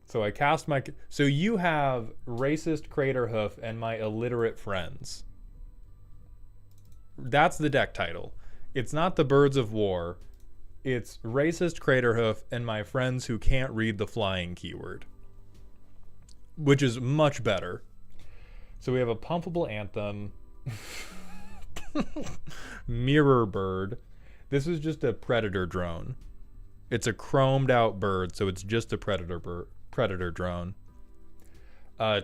So I cast my... So you have Racist Craterhoof and my illiterate friends. That's the deck title. It's not the Birds of War. It's Racist Craterhoof and my friends who can't read the flying keyword. Which is much better. So we have a Pumpable Anthem. Mirror Bird. This is just a Predator drone. It's a chromed out bird, so it's just a Predator drone.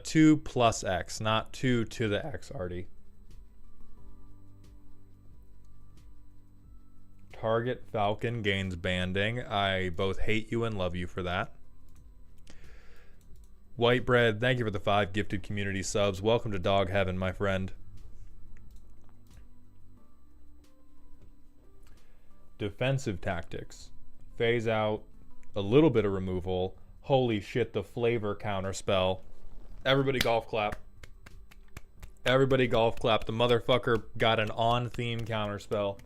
2 + X, not 2 to the X, Artie. Target Falcon gains banding. I both hate you and love you for that. White Bread, thank you for the 5 gifted community subs. Welcome to Dog Heaven, my friend. Defensive tactics. Phase out, a little bit of removal. Holy shit, the flavor counterspell. Everybody golf clap. Everybody golf clap. The motherfucker got an on-theme counterspell.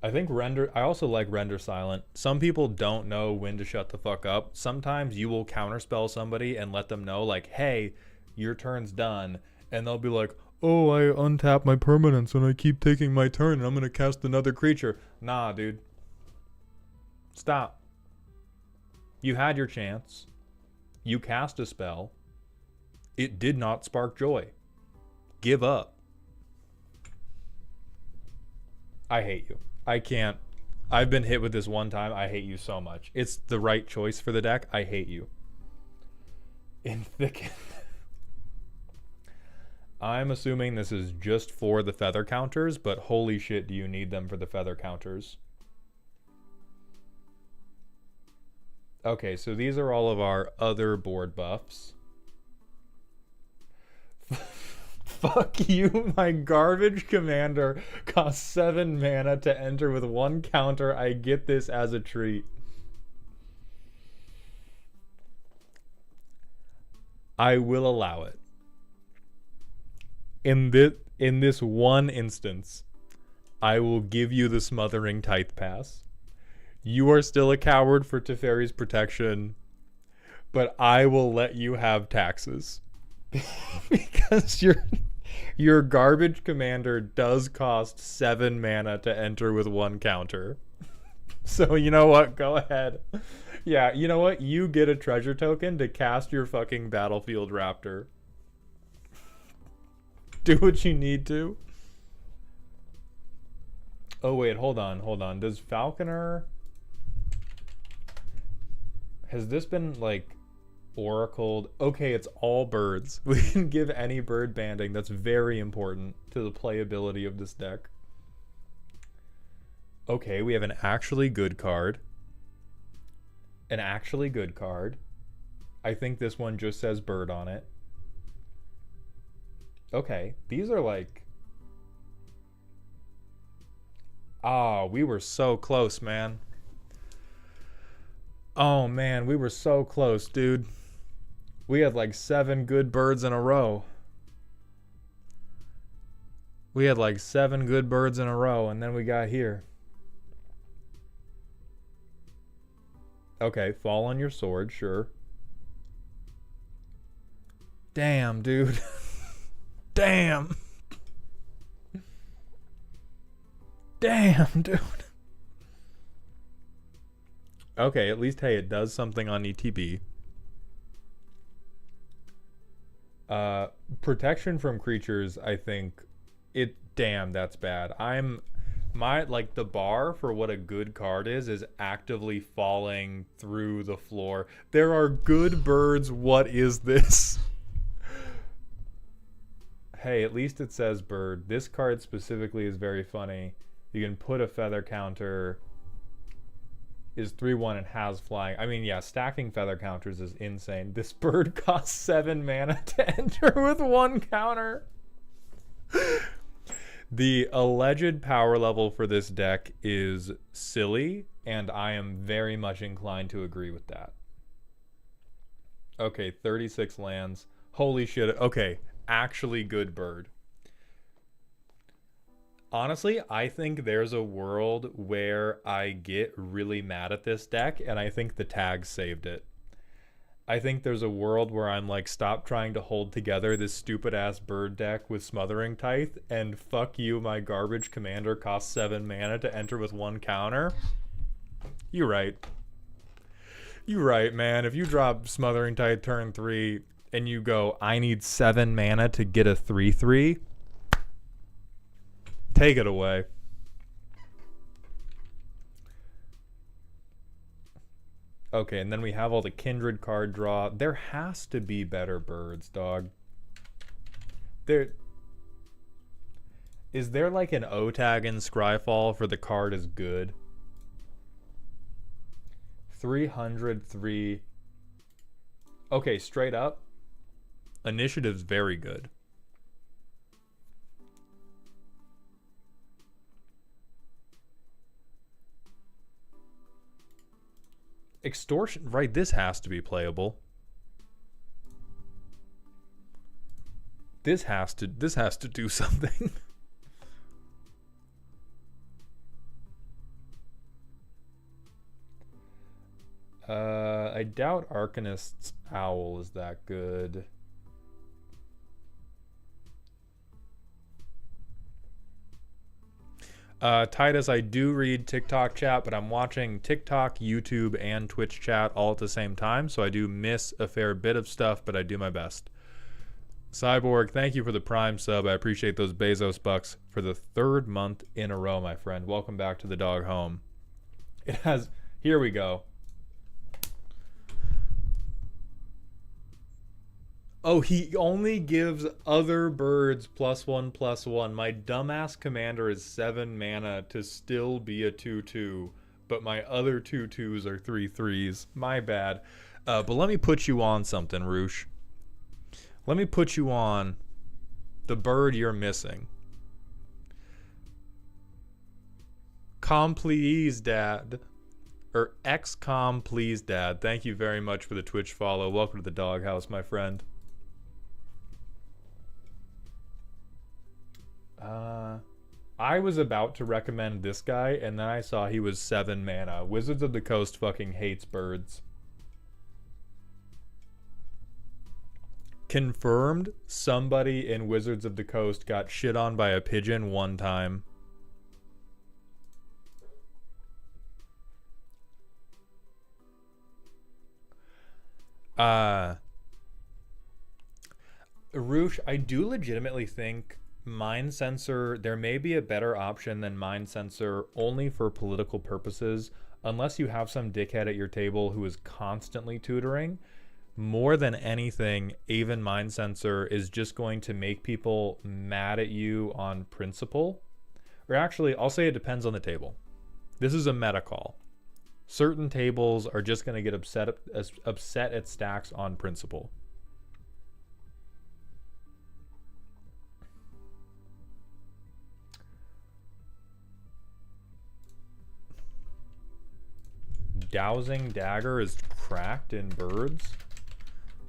I think I also like render silent. Some people don't know when to shut the fuck up. Sometimes you will counterspell somebody and let them know, like, hey, your turn's done. And they'll be like, oh, I untap my permanence and I keep taking my turn and I'm going to cast another creature. Nah, dude. Stop. You had your chance. You cast a spell. It did not spark joy. Give up. I hate you. I can't. I've been hit with this one time. I hate you so much. It's the right choice for the deck. I hate you. In thicket. I'm assuming this is just for the feather counters, but holy shit, do you need them for the feather counters? Okay, so these are all of our other board buffs. Fuck you, my garbage commander costs 7 mana to enter with 1 counter. I get this as a treat. I will allow it. In this one instance, I will give you the Smothering Tithe pass. You are still a coward for Teferi's protection, but I will let you have taxes. Because your garbage commander does cost 7 mana to enter with 1 counter. So you know what? Go ahead. Yeah, you know what? You get a treasure token to cast your fucking Battlefield Raptor. Do what you need to. Oh wait, hold on. Does Falconer... Has this been like oracled? Okay, it's all birds. We can give any bird banding. That's very important to the playability of this deck. Okay, we have an actually good card. An actually good card. I think this one just says bird on it. Okay, these are like... Ah, we were so close, man. Oh man, we were so close, dude. We had like 7 good birds in a row. We had like 7 good birds in a row, and then we got here. Okay, fall on your sword, sure. Damn, dude. Damn. Damn, dude. Okay, at least, hey, it does something on ETB. Protection from creatures, I think... Damn, that's bad. The bar for what a good card is actively falling through the floor. There are good birds, what is this? Hey, at least it says bird. This card specifically is very funny. You can put a feather counter... is 3/1 and has flying. I mean, yeah, stacking feather counters is insane. This bird costs 7 mana to enter with 1 counter. The alleged power level for this deck is silly, and I am very much inclined to agree with that. Okay, 36 lands. Holy shit. Okay, actually good bird. Honestly, I think there's a world where I get really mad at this deck, and I think the tag saved it. I think there's a world where I'm like, stop trying to hold together this stupid-ass bird deck with Smothering Tithe, and fuck you, my garbage commander costs 7 mana to enter with 1 counter. You're right. You're right, man. If you drop Smothering Tithe turn 3, and you go, I need 7 mana to get a 3/3... take it away. Okay, and then we have all the Kindred card draw. There has to be better birds, dog. There is there like an O tag in Scryfall for the card is good? 303. Okay, straight up. Initiative's very good. Extortion, right? This has to be playable. This has to do something. I doubt Arcanist's Owl is that good. Titus, I do read TikTok chat, but I'm watching TikTok, YouTube, and Twitch chat all at the same time, so I do miss a fair bit of stuff, but I do my best. Cyborg, thank you for the Prime sub. I appreciate those Bezos bucks for the 3rd month in a row, my friend. Welcome back to the dog home. It has... Here we go. Oh, he only gives other birds +1/+1. My dumbass commander is 7 mana to still be a 2/2, but my other 2/2s are 3/3s. My bad. But let me put you on something, Roosh. Let me put you on the bird you're missing. Com please, Dad. Or XCOM please, Dad. Thank you very much for the Twitch follow. Welcome to the doghouse, my friend. I was about to recommend this guy, and then I saw he was 7 mana. Wizards of the Coast fucking hates birds. Confirmed, somebody in Wizards of the Coast got shit on by a pigeon one time. Roosh, I do legitimately think Mind Sensor, there may be a better option than Mind Sensor only for political purposes, unless you have some dickhead at your table who is constantly tutoring. More than anything, even Mind Sensor is just going to make people mad at you on principle. Or actually, I'll say it depends on the table. This is a meta call. Certain tables are just going to get upset at stacks on principle. Dowsing Dagger is cracked in birds.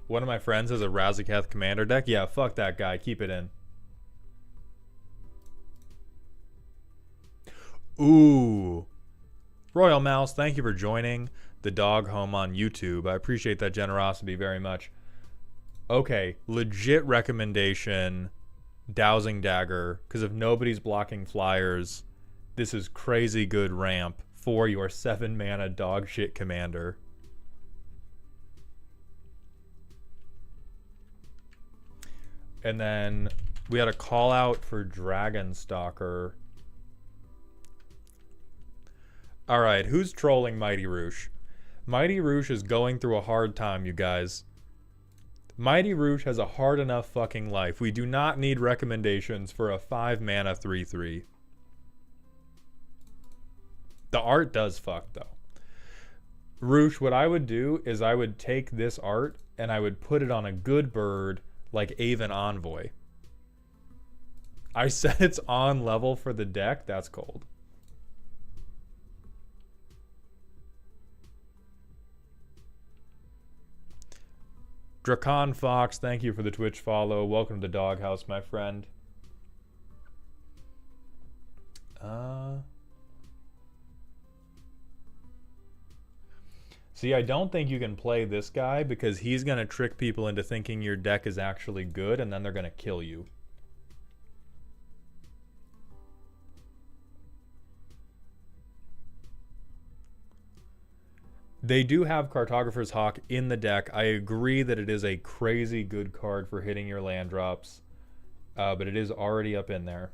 One of my friends has a Razaketh commander deck. Yeah, fuck that guy. Keep it in. Ooh. Royal Mouse, thank you for joining the dog home on YouTube. I appreciate that generosity very much. Okay, legit recommendation. Dowsing Dagger. Because if nobody's blocking flyers, this is crazy good ramp for your 7 mana dog shit commander. And then we had a call out for Dragon Stalker. Alright, who's trolling Mighty Roou? Mighty Roou is going through a hard time, you guys. Mighty Roou has a hard enough fucking life. We do not need recommendations for a 5 mana 3/3. The art does fuck, though. Roosh, what I would do is I would take this art and I would put it on a good bird like Aven Envoy. I said it's on level for the deck. That's cold. Dracon Fox, thank you for the Twitch follow. Welcome to the doghouse, my friend. See, I don't think you can play this guy because he's going to trick people into thinking your deck is actually good, and then they're going to kill you. They do have Cartographer's Hawk in the deck. I agree that it is a crazy good card for hitting your land drops, but it is already up in there.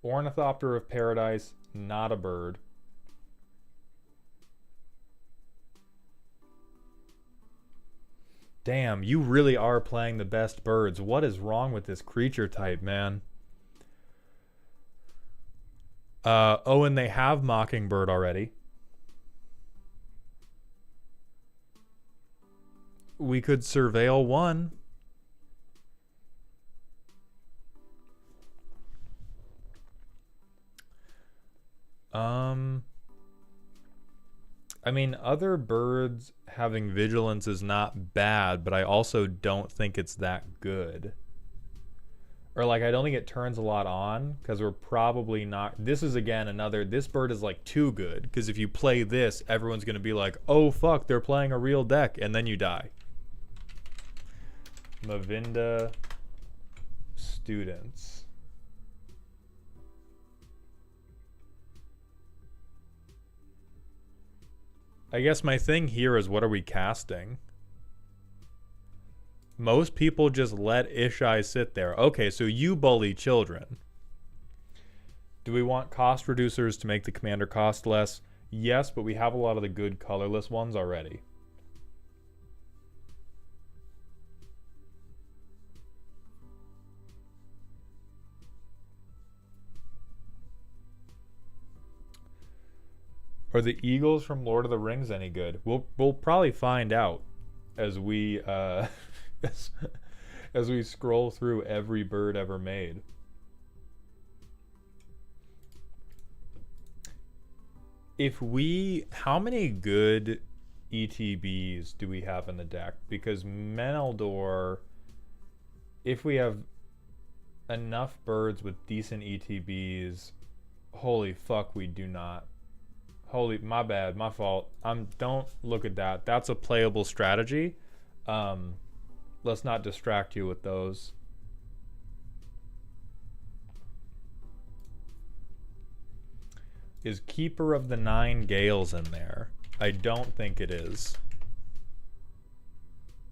Ornithopter of Paradise, not a bird. Damn, you really are playing the best birds. What is wrong with this creature type, man? Oh, and they have Mockingbird already. We could surveil one. I mean, other birds having vigilance is not bad, but I also don't think it's that good. Or like, I don't think it turns a lot on, because we're probably not... This is, again, another... This bird is like too good, because if you play this, everyone's going to be like, oh fuck, they're playing a real deck, and then you die. Mavinda students. I guess my thing here is, what are we casting? Most people just let Ishai sit there. Okay, so you bully children. Do we want cost reducers to make the commander cost less? Yes, but we have a lot of the good colorless ones already. Are the eagles from Lord of the Rings any good? We'll probably find out as we as we scroll through every bird ever made. How many good ETBs do we have in the deck? Because Meneldor, if we have enough birds with decent ETBs, holy fuck, we do not. Holy, my bad, my fault. Don't look at that. That's a playable strategy. Let's not distract you with those. Is Keeper of the Nine Gales in there? I don't think it is.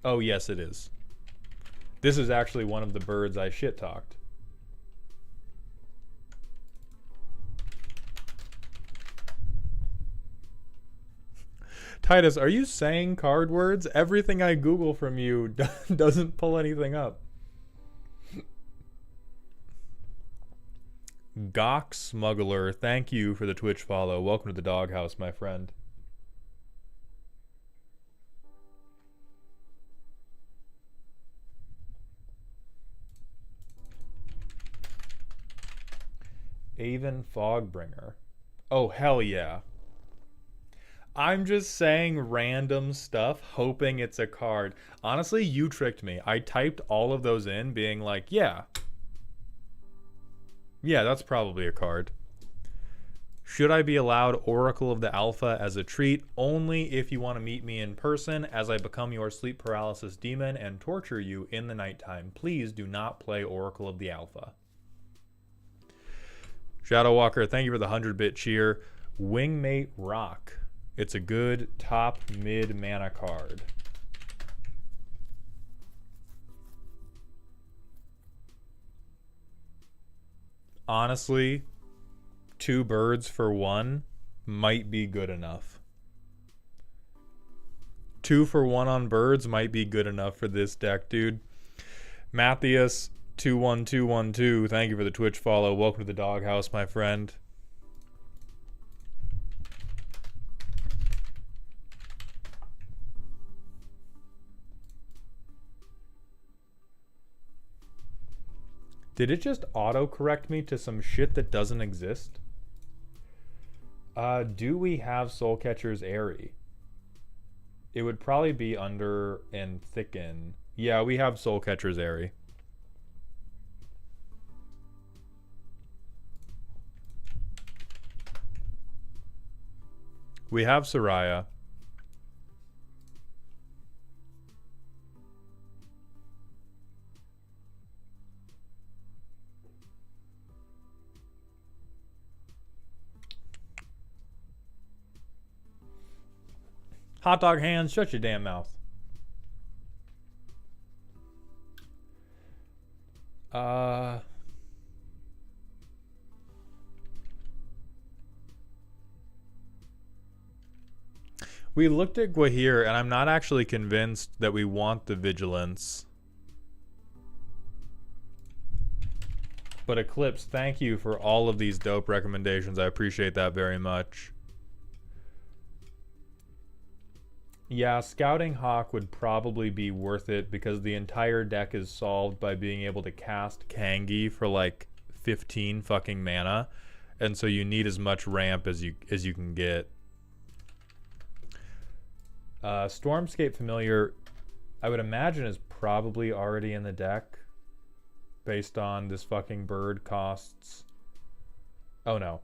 Oh, yes, it is. This is actually one of the birds I shit-talked. Titus, are you saying card words? Everything I Google from you doesn't pull anything up. Gawk Smuggler, thank you for the Twitch follow. Welcome to the doghouse, my friend. Avon Fogbringer. Oh, hell yeah. I'm just saying random stuff, hoping it's a card. Honestly, you tricked me. I typed all of those in, being like, yeah, that's probably a card. Should I be allowed Oracle of the Alpha as a treat? Only if you want to meet me in person, as I become your sleep paralysis demon and torture you in the nighttime. Please do not play Oracle of the Alpha. Shadow Walker, thank you for the 100-bit cheer. Wingmate Rock. It's a good top mid mana card. Honestly, 2 birds for 1 might be good enough. 2 for 1 on birds might be good enough for this deck, dude. Matthias 21212, thank you for the Twitch follow. Welcome to the doghouse, my friend. Did it just auto-correct me to some shit that doesn't exist? Do we have Soulcatcher's Airy? It would probably be under and thicken. Yeah, we have Soulcatcher's Airy. We have Soraya. Hot dog hands, shut your damn mouth. We looked at Gwahir, and I'm not actually convinced that we want the Vigilance. But Eclipse, thank you for all of these dope recommendations. I appreciate that very much. Yeah, Scouting Hawk would probably be worth it because the entire deck is solved by being able to cast Kangi for like 15 fucking mana. And so you need as much ramp as you can get. Stormscape Familiar, I would imagine, is probably already in the deck based on this fucking bird costs. Oh no.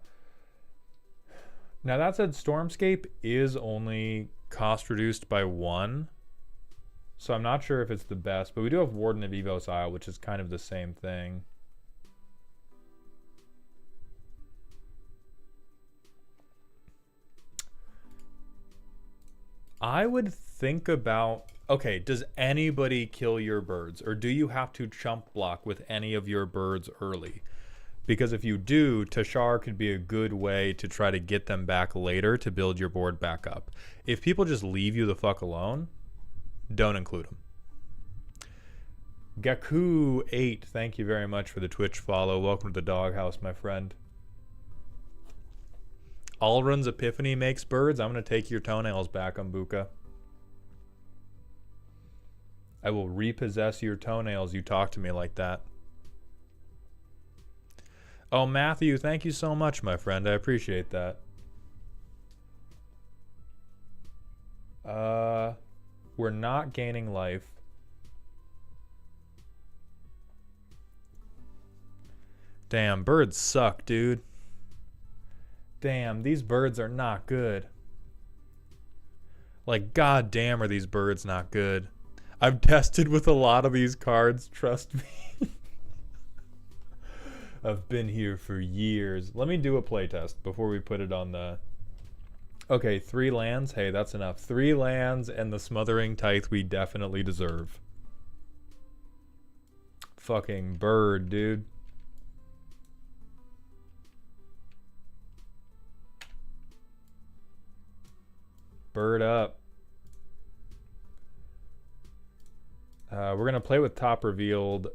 Now that said, Stormscape is only cost reduced by 1. So I'm not sure if it's the best, but we do have Warden of Evos Isle, which is kind of the same thing. I would think about... Okay, does anybody kill your birds? Or do you have to chump block with any of your birds early? Because if you do, Tashar could be a good way to try to get them back later to build your board back up. If people just leave you the fuck alone, don't include them. Gaku8, thank you very much for the Twitch follow. Welcome to the doghouse, my friend. Alrun's Epiphany makes birds. I'm going to take your toenails back, Umbuka. I will repossess your toenails. You talk to me like that. Oh, Matthew, thank you so much, my friend. I appreciate that. We're not gaining life. Damn, birds suck, dude. Damn, these birds are not good. Like, goddamn, are these birds not good. I've tested with a lot of these cards, trust me. I've been here for years. Let me do a playtest before we put it on the... Okay, 3 lands. Hey, that's enough. 3 lands and the Smothering Tithe we definitely deserve. Fucking bird, dude. Bird up. We're going to play with top revealed.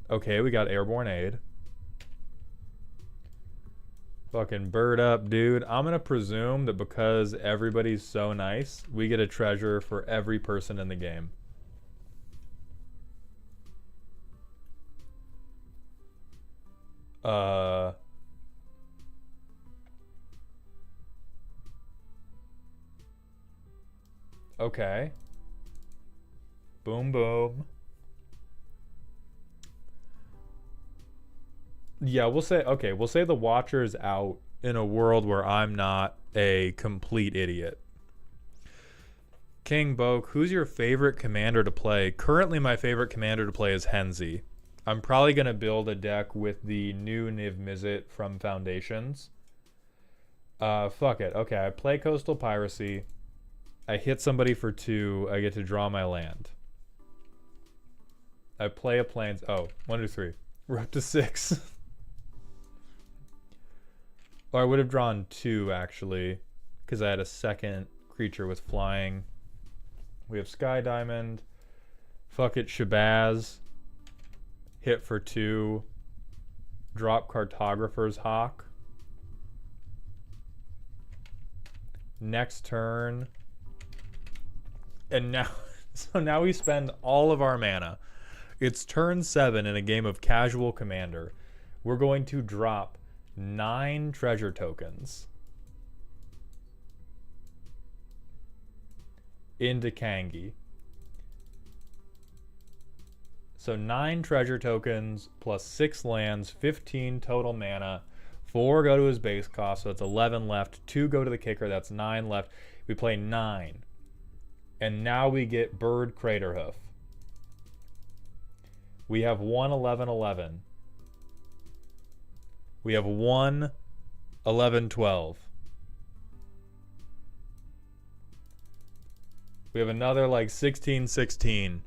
Okay, we got Airborne Aid. Fucking bird up, dude. I'm going to presume that because everybody's so nice, we get a treasure for every person in the game. Okay. Boom, boom. Yeah, we'll say, okay, we'll say the Watcher's out in a world where I'm not a complete idiot. King Boke, who's your favorite commander to play? Currently, my favorite commander to play is Henzi. I'm probably going to build a deck with the new Niv Mizzet from Foundations. Fuck it. Okay, I play Coastal Piracy. I hit somebody for 2. I get to draw my land. I play a plains... Oh, 1, 2, 3. We're up to 6. Or I would have drawn 2, actually, because I had a second creature with flying. We have Sky Diamond. Fuck it, Shabazz. Hit for 2. Drop Cartographer's Hawk. Next turn. And now... So now we spend all of our mana. It's turn 7 in a game of Casual Commander. We're going to drop 9 treasure tokens into Kangi. So 9 treasure tokens plus 6 lands, 15 total mana. 4 go to his base cost, so that's 11 left. 2 go to the kicker, that's 9 left. We play 9. And now we get Bird Craterhoof. We have 1 11 11. We have 1 11 12. We have another like 16 16.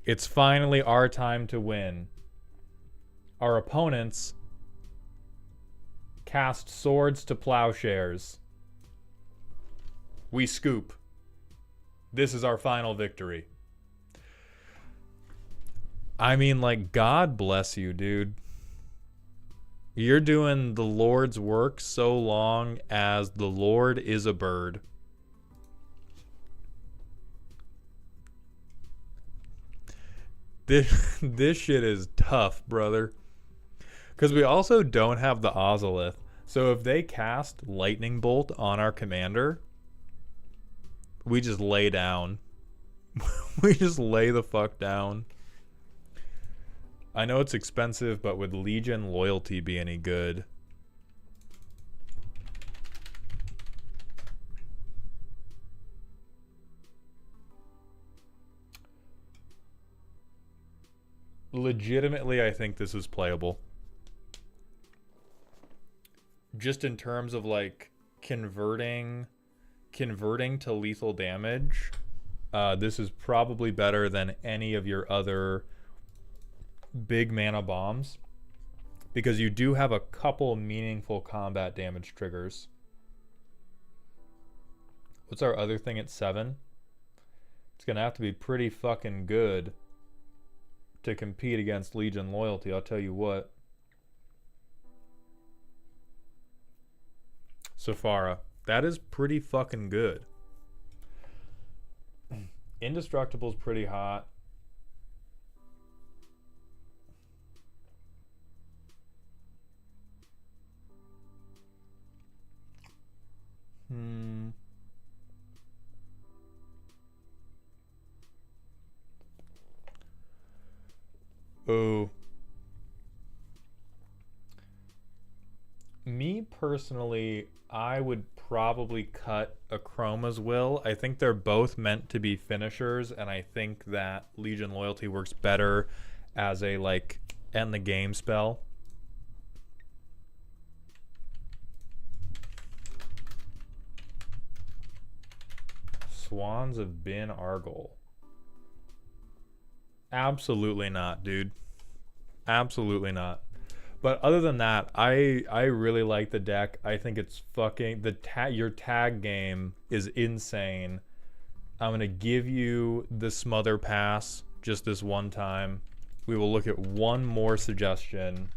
It's finally our time to win. Our opponents cast Swords to Plowshares. We scoop. This is our final victory. I mean, like, God bless you, dude. You're doing the Lord's work so long as the Lord is a bird. This shit is tough, brother. Because we also don't have the Ozolith. So if they cast Lightning Bolt on our commander, we just lay down. We just lay the fuck down. I know it's expensive, but would Legion Loyalty be any good? Legitimately, I think this is playable. Just in terms of like converting to lethal damage, this is probably better than any of your other big mana bombs, because you do have a couple meaningful combat damage triggers. What's our other thing at 7? It's gonna have to be pretty fucking good to compete against Legion Loyalty, I'll tell you what. Safara. That is pretty fucking good. Indestructible's pretty hot. Oh. Me personally, I would probably cut a Chroma's Will. I think they're both meant to be finishers, and I think that Legion Loyalty works better as a, like, end the game spell. Swans of Bin Argol. Absolutely not, dude. Absolutely not. But other than that, I really like the deck. I think it's fucking your tag game is insane. I'm gonna give you the Smother pass just this one time. We will look at one more suggestion.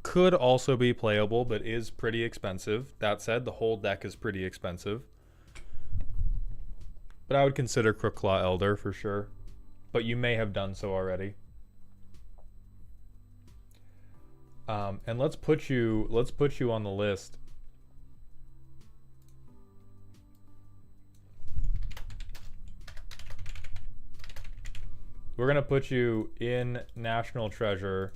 Could also be playable, but is pretty expensive. That said, the whole deck is pretty expensive. But I would consider Crookclaw Elder for sure. But you may have done so already. And let's put you on the list. We're gonna put you in National Treasure.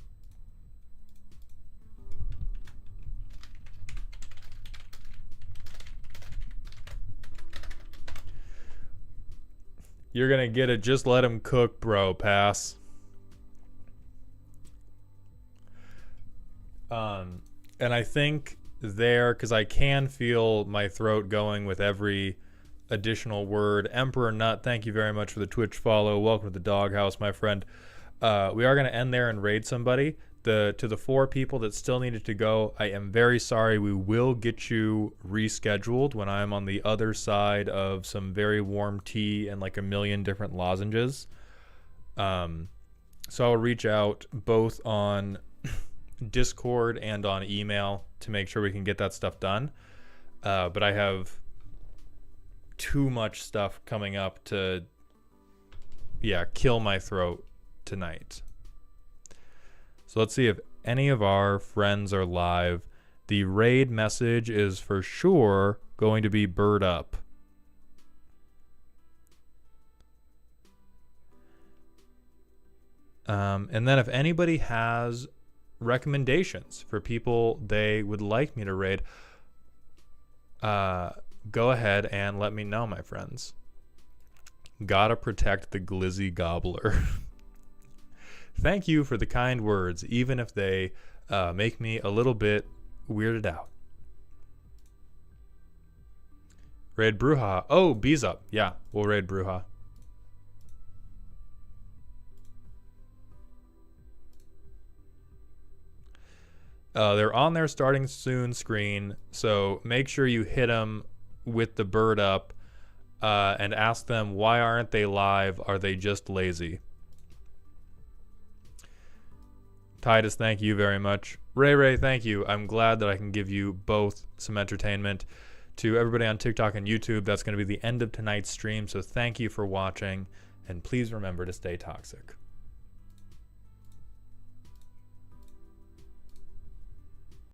You're gonna get it. Just let him cook, bro. Pass. And I think there, because I can feel my throat going with every additional word. Emperor Nut, thank you very much for the Twitch follow. Welcome to the doghouse, my friend. We are gonna end there and raid somebody. To the 4 people that still needed to go, I am very sorry. We will get you rescheduled when I'm on the other side of some very warm tea and like a million different lozenges. So I'll reach out both on Discord and on email to make sure we can get that stuff done. But I have too much stuff coming up to, kill my throat tonight. So let's see if any of our friends are live. The raid message is for sure going to be Bird Up. And then if anybody has recommendations for people they would like me to raid, go ahead and let me know, my friends. Gotta protect the Glizzy Gobbler. Thank you for the kind words, even if they make me a little bit weirded out. Raid Bruja. Oh, Bees Up. Yeah, we'll raid Bruja. They're on their starting soon screen, so make sure you hit them with the bird up and ask them, why aren't they live? Are they just lazy? Titus, thank you very much. Ray, thank you. I'm glad that I can give you both some entertainment. To everybody on TikTok and YouTube, that's going to be the end of tonight's stream, so thank you for watching, and please remember to stay toxic.